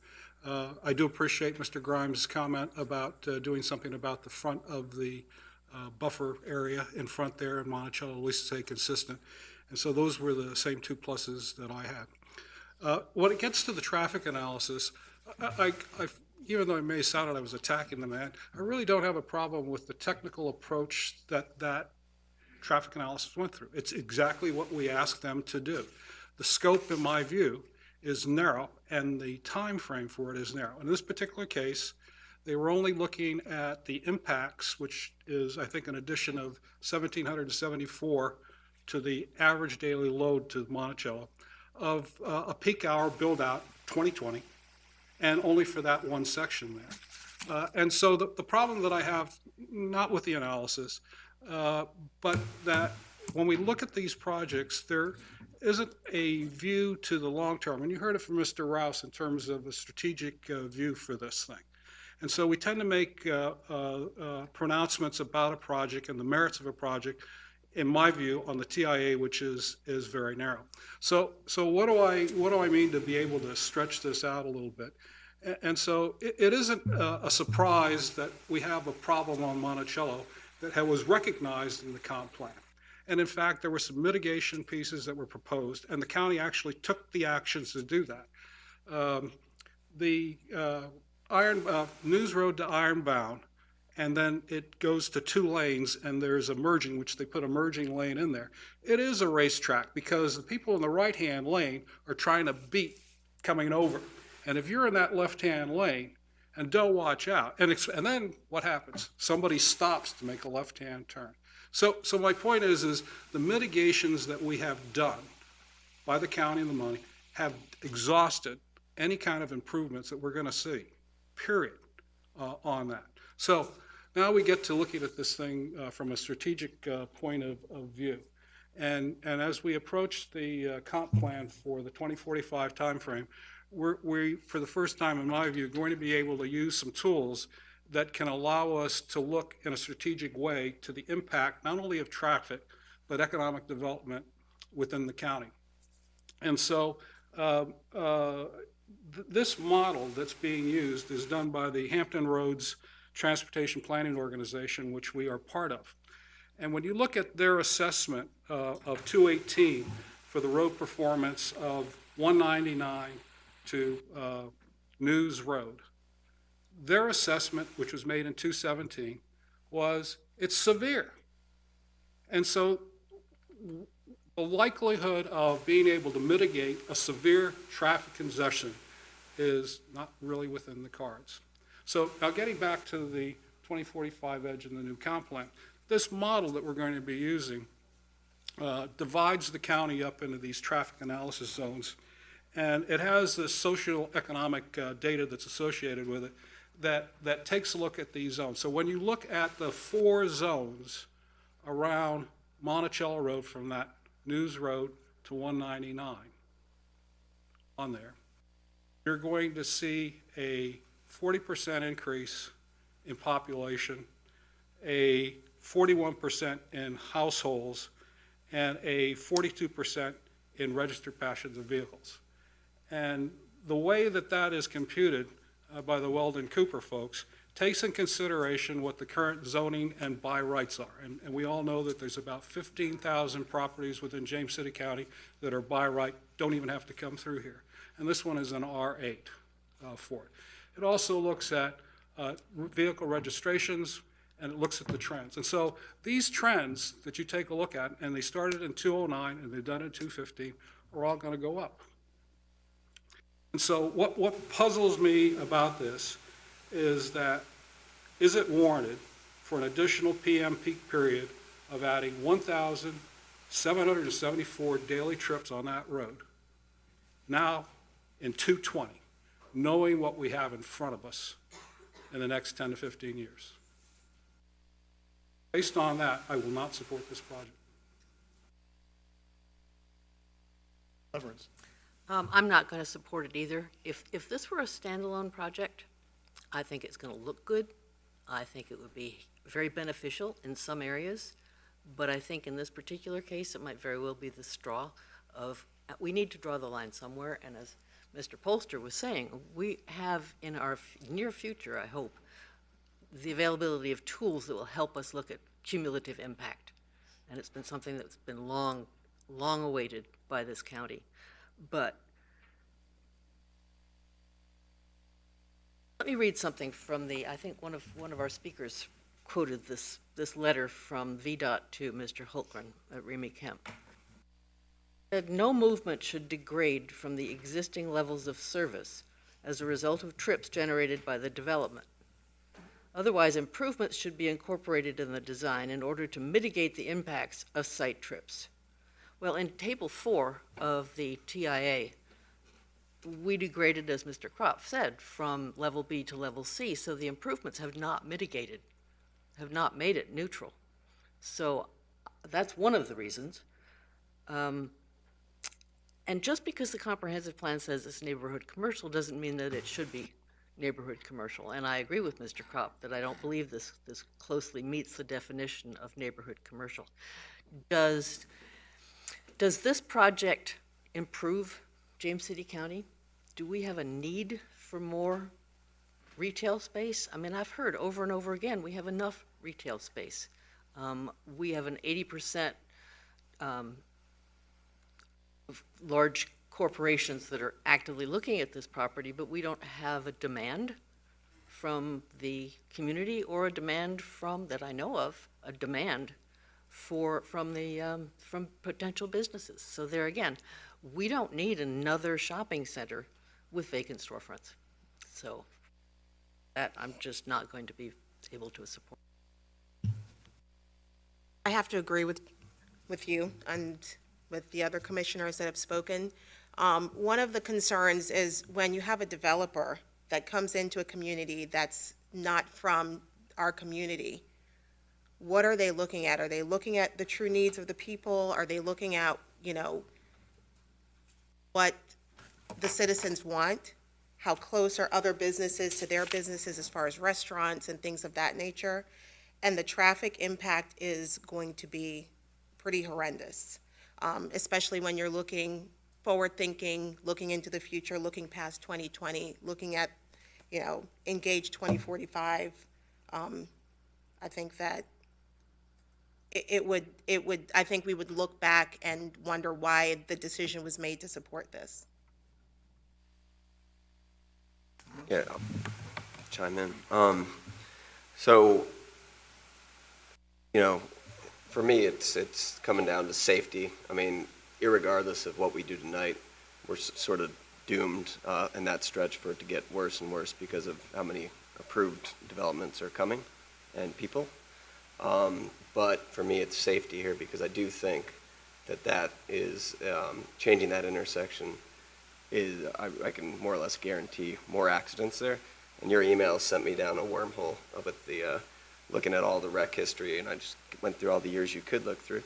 I do appreciate Mr. Grimes' comment about doing something about the front of the buffer area in front there in Monticello, at least stay consistent. And so those were the same two pluses that I had. When it gets to the traffic analysis, even though it may sound that I was attacking the man, I really don't have a problem with the technical approach that traffic analysis went through. It's exactly what we asked them to do. The scope, in my view, is narrow, and the time frame for it is narrow. In this particular case, they were only looking at the impacts, which is, I think, an addition of 1,774 to the average daily load to Monticello of a peak hour build-out 2020, and only for that one section there. And so the problem that I have, not with the analysis, but that when we look at these projects, there isn't a view to the long term. And you heard it from Mr. Rouse in terms of a strategic view for this thing. And so we tend to make pronouncements about a project and the merits of a project, in my view, on the TIA, which is very narrow. So what do I mean to be able to stretch this out a little bit? And so it isn't a surprise that we have a problem on Monticello that was recognized in the comp plan. And in fact, there were some mitigation pieces that were proposed, and the county actually took the actions to do that. The News Road to Ironbound, and then it goes to 2 lanes, and there's a merging, which they put a merging lane in there. It is a racetrack because the people in the right-hand lane are trying to beat coming over. And if you're in that left-hand lane and don't watch out, and then what happens? Somebody stops to make a left-hand turn. So my point is the mitigations that we have done by the county and the money have exhausted any kind of improvements that we're going to see, period, on that. So now we get to looking at this thing from a strategic point of view. And as we approach the comp plan for the 2045 timeframe, we, for the first time in my view, going to be able to use some tools that can allow us to look in a strategic way to the impact not only of traffic, but economic development within the county. And so this model that's being used is done by the Hampton Roads Transportation Planning Organization, which we are part of. And when you look at their assessment of 218 for the road performance of 199 to News Road, their assessment, which was made in 217, was it's severe. And so the likelihood of being able to mitigate a severe traffic congestion is not really within the cards. So now getting back to the 2045 edge and the new comp plan, this model that we're going to be using divides the county up into these traffic analysis zones, and it has this socioeconomic data that's associated with it that takes a look at these zones. So when you look at the 4 zones around Monticello Road from that News Road to 199 on there, you're going to see a 40% increase in population, a 41% in households, and a 42% in registered passenger vehicles. And the way that that is computed by the Weldon Cooper folks takes in consideration what the current zoning and by rights are. And we all know that there's about 15,000 properties within James City County that are by right, don't even have to come through here. And this one is an R8 for it. It also looks at vehicle registrations, and it looks at the trends. And so these trends that you take a look at, and they started in 209 and they're done in 215, are all going to go up. And so what puzzles me about this is that, is it warranted for an additional PM peak period of adding 1,774 daily trips on that road now in 220, knowing what we have in front of us in the next 10 to 15 years? Based on that, I will not support this project. I'm not going to support it either. If this were a standalone project, I think it's going to look good. I think it would be very beneficial in some areas. But I think in this particular case, it might very well be the straw of, we need to draw the line somewhere. And as Mr. Polster was saying, we have in our near future, I hope, the availability of tools that will help us look at cumulative impact. And it's been something that's been long awaited by this county. But let me read something from I think one of our speakers quoted this letter from VDOT to Mr. Holtgren at Remy Kemp. Said, no movement should degrade from the existing levels of service as a result of trips generated by the development. Otherwise, improvements should be incorporated in the design in order to mitigate the impacts of site trips. Well, in Table 4 of the TIA, we degraded, as Mr. Kropp said, from level B to level C, so the improvements have not mitigated, have not made it neutral. So that's one of the reasons. And just because the comprehensive plan says it's neighborhood commercial doesn't mean that it should be neighborhood commercial. And I agree with Mr. Kropp that I don't believe this closely meets the definition of neighborhood commercial. Does this project improve James City County? Do we have a need for more retail space? I mean, I've heard over and over again, we have enough retail space. We have an 80% large corporations that are actively looking at this property, but we don't have a demand from the community or a demand that I know of, a demand from potential businesses. So there again, we don't need another shopping center with vacant storefronts. So that I'm just not going to be able to support. I have to agree with you and with the other commissioners that have spoken. One of the concerns is when you have a developer that comes into a community that's not from our community, what are they looking at? Are they looking at the true needs of the people? Are they looking at, what the citizens want? How close are other businesses to their businesses as far as restaurants and things of that nature? And the traffic impact is going to be pretty horrendous, especially when you're looking forward-thinking, looking into the future, looking past 2020, looking at, Engage 2045. I think that I think we would look back and wonder why the decision was made to support this. Yeah, I'll chime in. So, for me, it's coming down to safety. I mean, irregardless of what we do tonight, we're sort of doomed in that stretch for it to get worse and worse because of how many approved developments are coming and people. But for me, it's safety here because I do think that is changing that intersection is, I can more or less guarantee more accidents there. And your email sent me down a wormhole with the looking at all the wreck history, and I just went through all the years you could look through.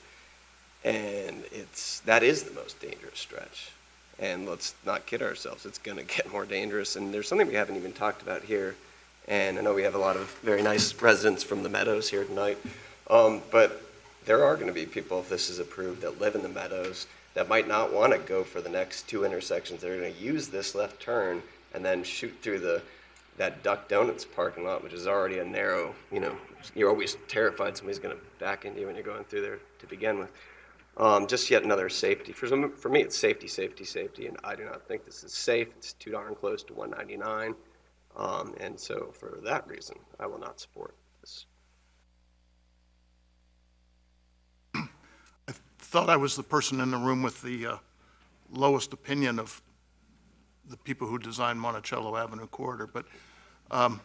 And that is the most dangerous stretch. And let's not kid ourselves, it's going to get more dangerous. And there's something we haven't even talked about here. And I know we have a lot of very nice residents from the Meadows here tonight. But there are going to be people, if this is approved, that live in the Meadows that might not want to go for the next two intersections. They're going to use this left turn and then shoot through that Duck Donuts parking lot, which is already a narrow, you're always terrified somebody's going to back into you when you're going through there to begin with. Just yet another safety. For me, it's safety, safety, safety, and I do not think this is safe. It's too darn close to 199. And so for that reason, I will not support this. I thought I was the person in the room with the lowest opinion of the people who designed Monticello Avenue corridor, but I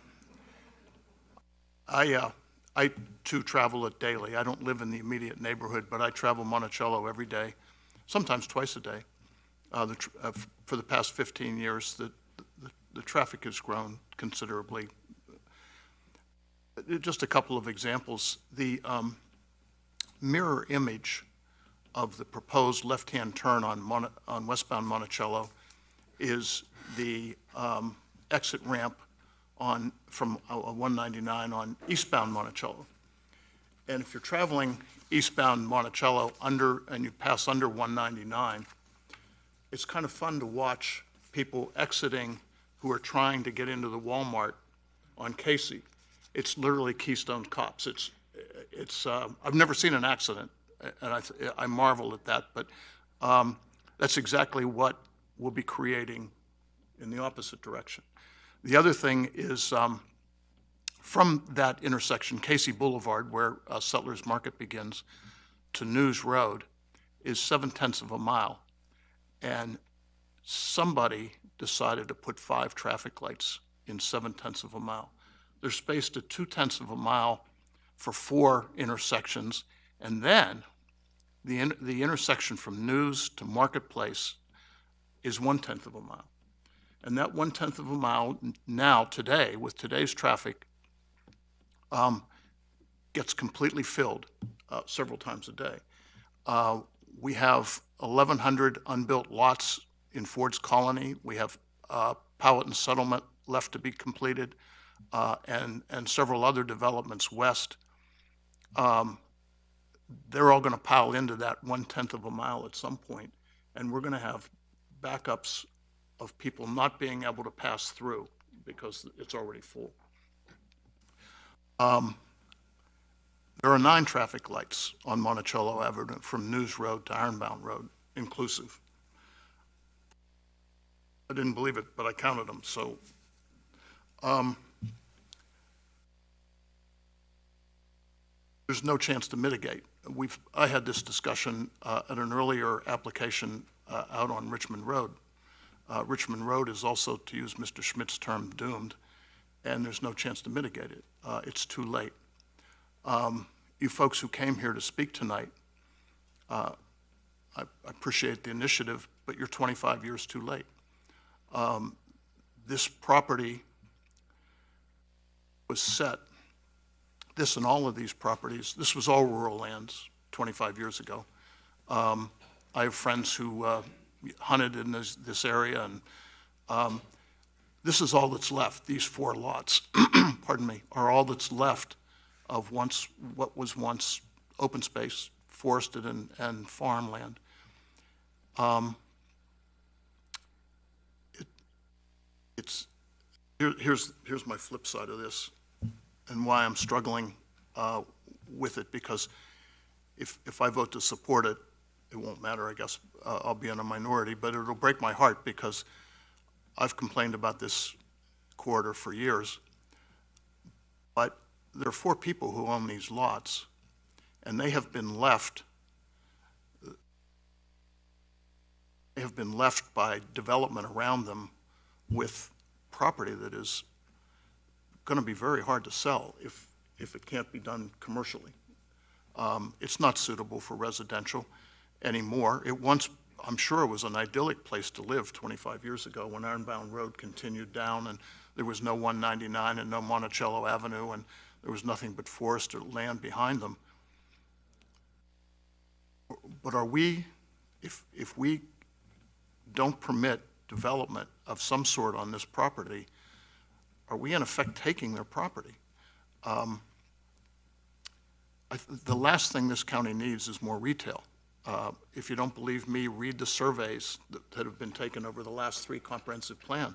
too travel it daily. I don't live in the immediate neighborhood, but I travel Monticello every day, sometimes twice a day. For the past 15 years, the traffic has grown considerably. Just a couple of examples. The mirror image of the proposed left-hand turn on westbound Monticello is the exit ramp from 199 on eastbound Monticello. And if you're traveling eastbound Monticello and you pass under 199, it's kind of fun to watch people exiting who are trying to get into the Walmart on Casey. It's literally Keystone Cops. I've never seen an accident, and I marvel at that, but that's exactly what we'll be creating in the opposite direction. The other thing is from that intersection, Casey Boulevard, where Settlers Market begins, to News Road is 7/10 of a mile. And somebody decided to put 5 traffic lights in 7/10 of a mile. They're spaced at 2/10 of a mile for 4 intersections. And then the intersection from News to Marketplace is 1/10 of a mile. And that 1/10 of a mile now, today, with today's traffic, gets completely filled several times a day. We have 1,100 unbuilt lots in Ford's Colony. We have Powhatan Settlement left to be completed, and several other developments west. They're all going to pile into that 1/10 of a mile at some point, and we're going to have backups of people not being able to pass through because it's already full. There are 9 traffic lights on Monticello Avenue from News Road to Ironbound Road, inclusive. I didn't believe it, but I counted them, so. There's no chance to mitigate. I had this discussion at an earlier application out on Richmond Road. Richmond Road is also, to use Mr. Schmidt's term, doomed, and there's no chance to mitigate it. It's too late. You folks who came here to speak tonight, I appreciate the initiative, but you're 25 years too late. This property was set, this and all of these properties, this was all rural lands 25 years ago. I have friends who hunted in this area, and this is all that's left. These 4 lots, pardon me, are all that's left of what was once open space, forested and farmland. Here's my flip side of this, and why I'm struggling with it, because if I vote to support it, it won't matter, I guess. I'll be in a minority, but it'll break my heart because I've complained about this corridor for years. But there are 4 people who own these lots, and they have been left by development around them with property that is going to be very hard to sell if it can't be done commercially. It's not suitable for residential anymore. It once, I'm sure, was an idyllic place to live 25 years ago when Ironbound Road continued down and there was no 199 and no Monticello Avenue and there was nothing but forest or land behind them. But are we, if we don't permit development of some sort on this property, are we in effect taking their property? The last thing this county needs is more retail. If you don't believe me, read the surveys that have been taken over the last 3 comprehensive plan.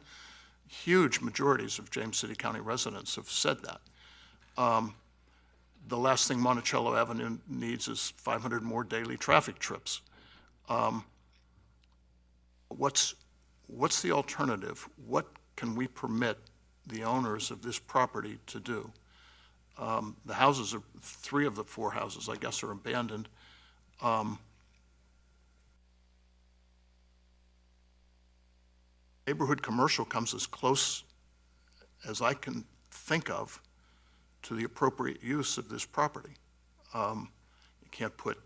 Huge majorities of James City County residents have said that. The last thing Monticello Avenue needs is 500 more daily traffic trips. What's the alternative? What can we permit the owners of this property to do? The houses are, 3 of the 4 houses, I guess, are abandoned. Neighborhood commercial comes as close as I can think of to the appropriate use of this property. You can't put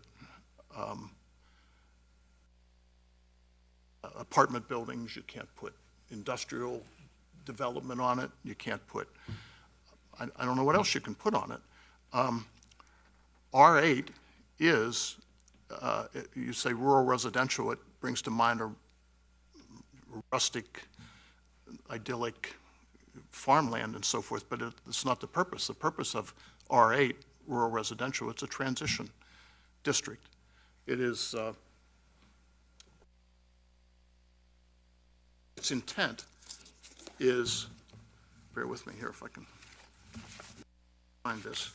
apartment buildings, you can't put industrial development on it, you can't put, I don't know what else you can put on it. R8 is, you say rural residential, it brings to mind a rustic, idyllic farmland and so forth, but it's not the purpose. The purpose of R8, rural residential, it's a transition district. It is, its intent is, bear with me here if I can find this.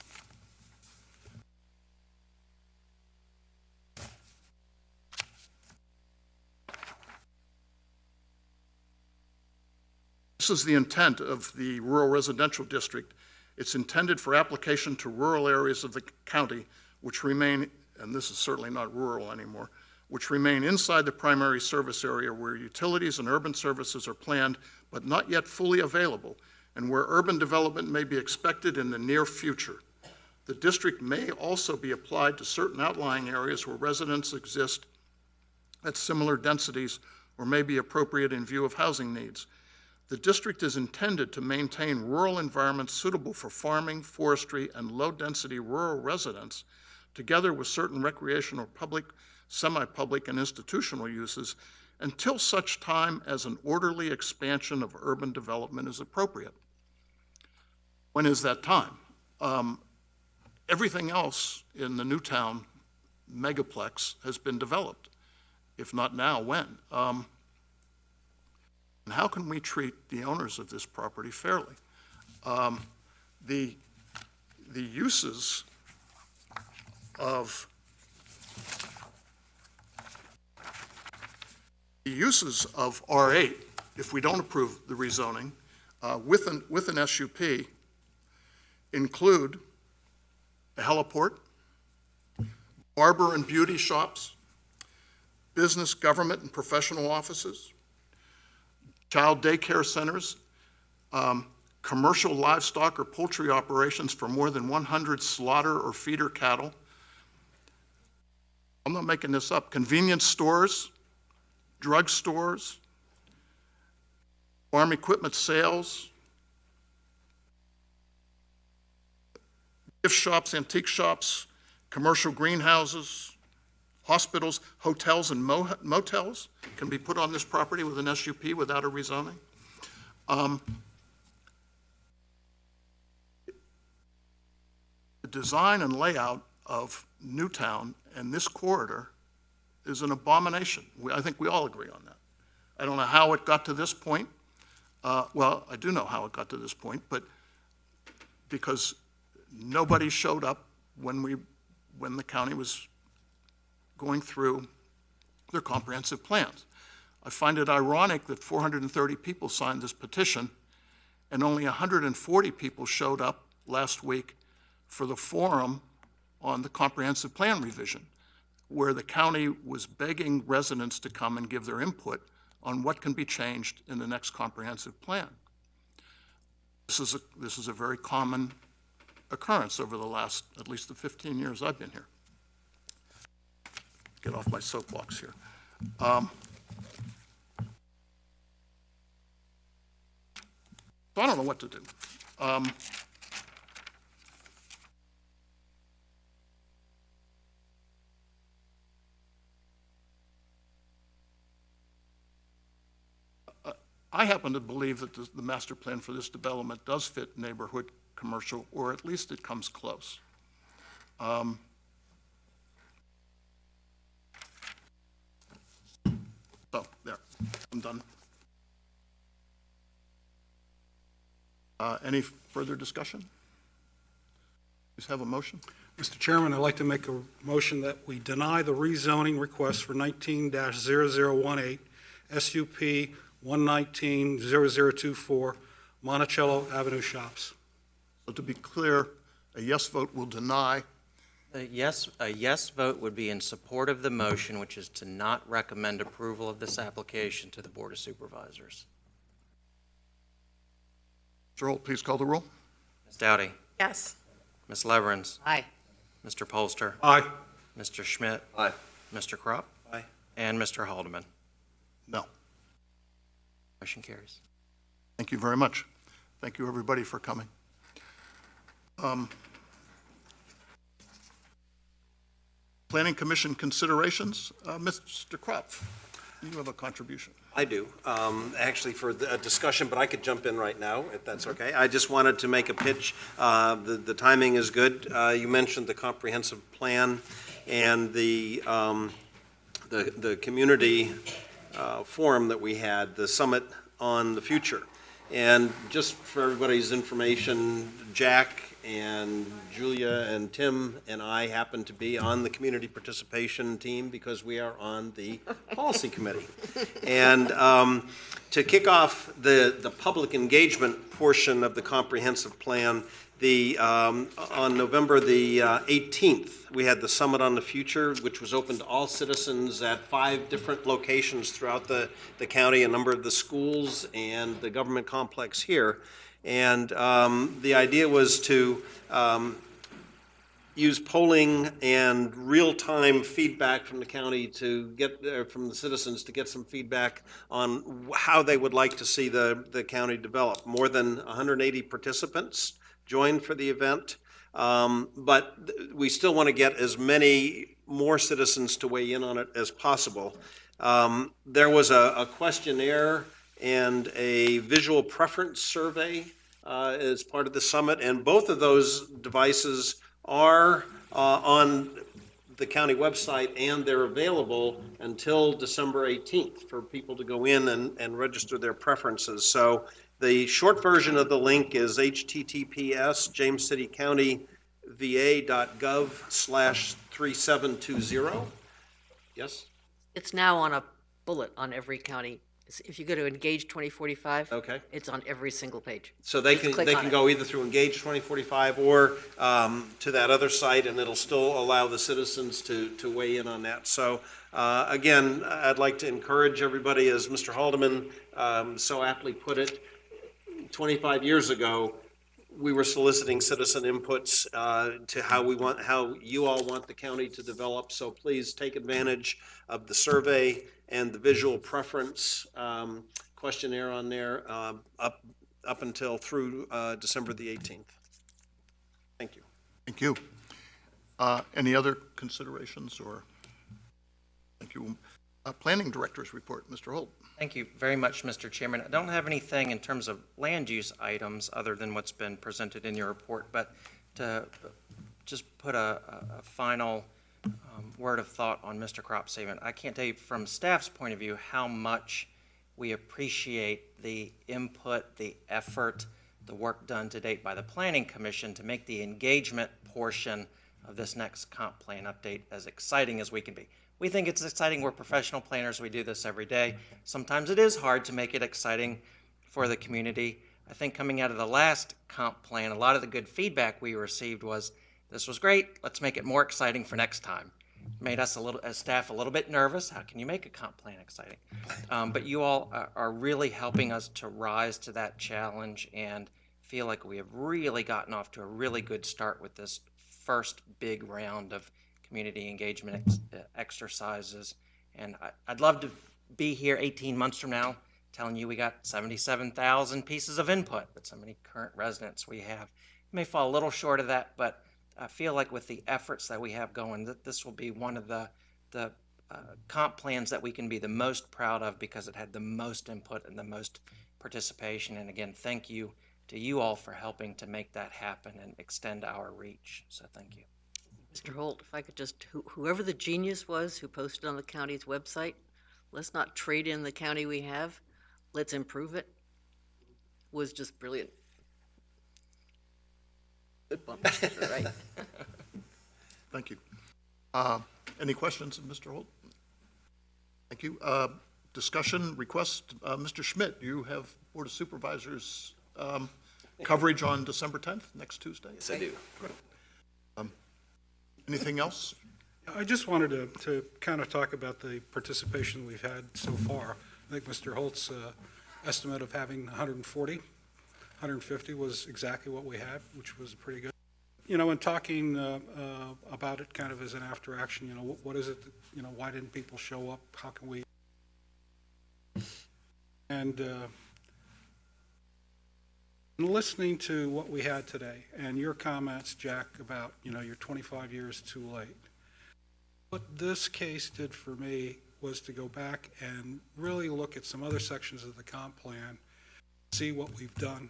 This is the intent of the rural residential district. It's intended for application to rural areas of the county which remain, and this is certainly not rural anymore, which remain inside the primary service area where utilities and urban services are planned but not yet fully available, and where urban development may be expected in the near future. The district may also be applied to certain outlying areas where residents exist at similar densities or may be appropriate in view of housing needs. The district is intended to maintain rural environments suitable for farming, forestry, and low-density rural residents, together with certain recreational, public, semi-public, and institutional uses, until such time as an orderly expansion of urban development is appropriate. When is that time? Everything else in the Newtown megaplex has been developed. If not now, when? And how can we treat the owners of this property fairly? The uses of R8 if we don't approve the rezoning, with an SUP, include a heliport, barber and beauty shops, business, government, and professional offices, child daycare centers, commercial livestock or poultry operations for more than 100 slaughter or feeder cattle. I'm not making this up. Convenience stores, drug stores, farm equipment sales, gift shops, antique shops, commercial greenhouses, hospitals, hotels, and motels can be put on this property with an SUP without a rezoning. The design and layout of Newtown and this corridor is an abomination. I think we all agree on that. I don't know how it got to this point. Well, I do know how it got to this point, but because nobody showed up when the county was going through their comprehensive plans. I find it ironic that 430 people signed this petition and only 140 people showed up last week for the forum on the comprehensive plan revision, where the county was begging residents to come and give their input on what can be changed in the next comprehensive plan. This is a very common occurrence over the last, at least the 15 years I've been here. Get off my soapbox here. So I don't know what to do. I happen to believe that the master plan for this development does fit neighborhood commercial, or at least it comes close. So, there, I'm done. Any further discussion? Please have a motion. Mr. Chairman, I'd like to make a motion that we deny the rezoning request for 19-0018 SUP 119-0024 Monticello Avenue Shops. So to be clear, a yes vote will deny. A yes vote would be in support of the motion, which is to not recommend approval of this application to the Board of Supervisors. Mr. Holt, please call the roll. Ms. Dowdy? Yes. Ms. Leverins? Aye. Mr. Polster? Aye. Mr. Schmidt? Aye. Mr. Kropp? Aye. And Mr. Haldeman? No. Motion carries. Thank you very much. Thank you, everybody, for coming. Planning Commission considerations. Mr. Kropp, you have a contribution. I do, actually for a discussion, but I could jump in right now, if that's okay. I just wanted to make a pitch. The timing is good. You mentioned the comprehensive plan and the community forum that we had, the Summit on the Future. And just for everybody's information, Jack and Julia and Tim and I happen to be on the community participation team because we are on the policy committee. And to kick off the public engagement portion of the comprehensive plan, on November the 18th, we had the Summit on the Future, which was open to all citizens at 5 different locations throughout the county, a number of the schools and the government complex here. And the idea was to use polling and real-time feedback from the county to get, from the citizens to get some feedback on how they would like to see the county develop. More than 180 participants joined for the event, but we still want to get as many more citizens to weigh in on it as possible. There was a questionnaire and a visual preference survey as part of the summit, and both of those devices are on the county website, and they're available until December 18th for people to go in and register their preferences. So the short version of the link is https:/jamescitycountyva.gov/3720. Yes? It's now on a bullet on every county If you go to Engage 2045. Okay. It's on every single page. So they Just can, click they on can it. go either through Engage 2045 or to that other site, and it'll still allow the citizens to weigh in on that. So again, I'd like to encourage everybody, as Mr. Haldeman so aptly put it, 25 years ago, we were soliciting citizen inputs to how you all want the county to develop. So please take advantage of the survey and the visual preference questionnaire on there up until through December the 18th. Thank you. Thank you. Any other considerations or? Thank you. Planning Director's report, Mr. Holt. Thank you very much, Mr. Chairman. I don't have anything in terms of land use items other than what's been presented in your report, but to just put a final word of thought on Mr. Cropsaven, I can't tell you from staff's point of view how much we appreciate the input, the effort, the work done to date by the Planning Commission to make the engagement portion of this next comp plan update as exciting as we can be. We think it's exciting. We're professional planners. We do this every day. Sometimes it is hard to make it exciting for the community. I think coming out of the last comp plan, a lot of the good feedback we received was, this was great. Let's make it more exciting for next time. Made us as staff a little bit nervous. How can you make a comp plan exciting? But you all are really helping us to rise to that challenge and feel like we have really gotten off to a really good start with this first big round of community engagement exercises. And I'd love to be here 18 months from now telling you we got 77,000 pieces of input. That's how many current residents we have. It may fall a little short of that, but I feel like with the efforts that we have going, that this will be one of the comp plans that we can be the most proud of because it had the most input and the most participation. And again, thank you to you all for helping to make that happen and extend our reach. So thank you. Mr. Holt, if I could just, whoever the genius was who posted on the county's website, let's not trade in the county we have, let's improve it, was just brilliant. Good bump, right? Thank you. Any questions of Mr. Holt? Thank you. Discussion, request, Mr. Schmidt, you have Board of Supervisors coverage on December 10th, next Tuesday? Yes, I do. Anything else? I just wanted to kind of talk about the participation we've had so far. I think Mr. Holt's estimate of having 140, 150 was exactly what we had, which was pretty good. You know, in talking about it kind of as an after action, you know, what is it, that, you know, why didn't people show up? How can we? And listening to what we had today and your comments, Jack, about, you know, you're 25 years too late. What this case did for me was to go back and really look at some other sections of the comp plan, see what we've done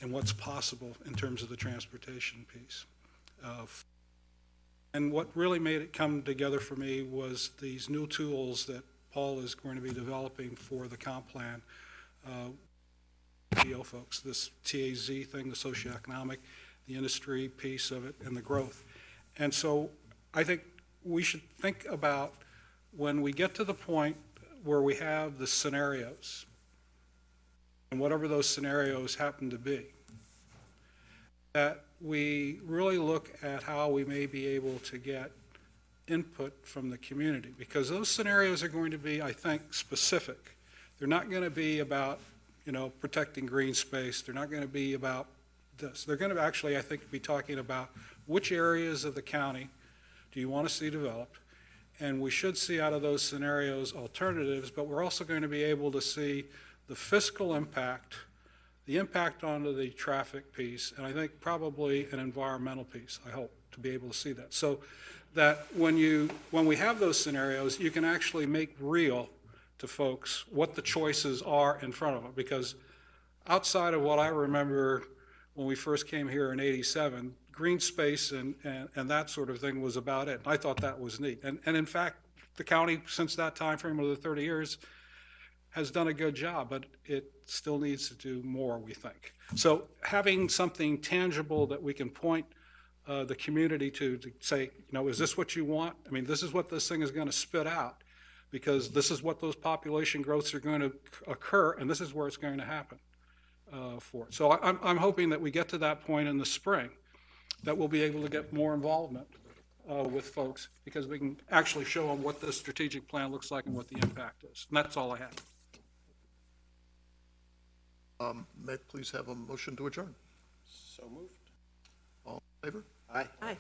and what's possible in terms of the transportation piece. And what really made it come together for me was these new tools that Paul is going to be developing for the comp plan. Folks, this TAZ thing, the socioeconomic, the industry piece of it, and the growth. And so I think we should think about when we get to the point where we have the scenarios, and whatever those scenarios happen to be, that we really look at how we may be able to get input from the community, because those scenarios are going to be, I think, specific. They're not going to be about, you know, protecting green space. They're not going to be about this. They're going to actually, I think, be talking about which areas of the county do you want to see developed, and we should see out of those scenarios alternatives, but we're also going to be able to see the fiscal impact, the impact onto the traffic piece, and I think probably an environmental piece, I hope, to be able to see that. So that when we have those scenarios, you can actually make real to folks what the choices are in front of them, because outside of what I remember when we first came here in '87, green space and that sort of thing was about it. I thought that was neat. And in fact, the county, since that time frame of the 30 years, has done a good job, but it still needs to do more, we think. So having something tangible that we can point the community to say, you know, is this what you want? I mean, this is what this thing is going to spit out. because this is what those population growths are going to occur, and this is where it's going to happen for it. So I'm hoping that we get to that point in the spring, that we'll be able to get more involvement with folks, because we can actually show them what the strategic plan looks like and what the impact is. And that's all I have. May I please have a motion to adjourn? So moved. All in favor? Aye. Aye.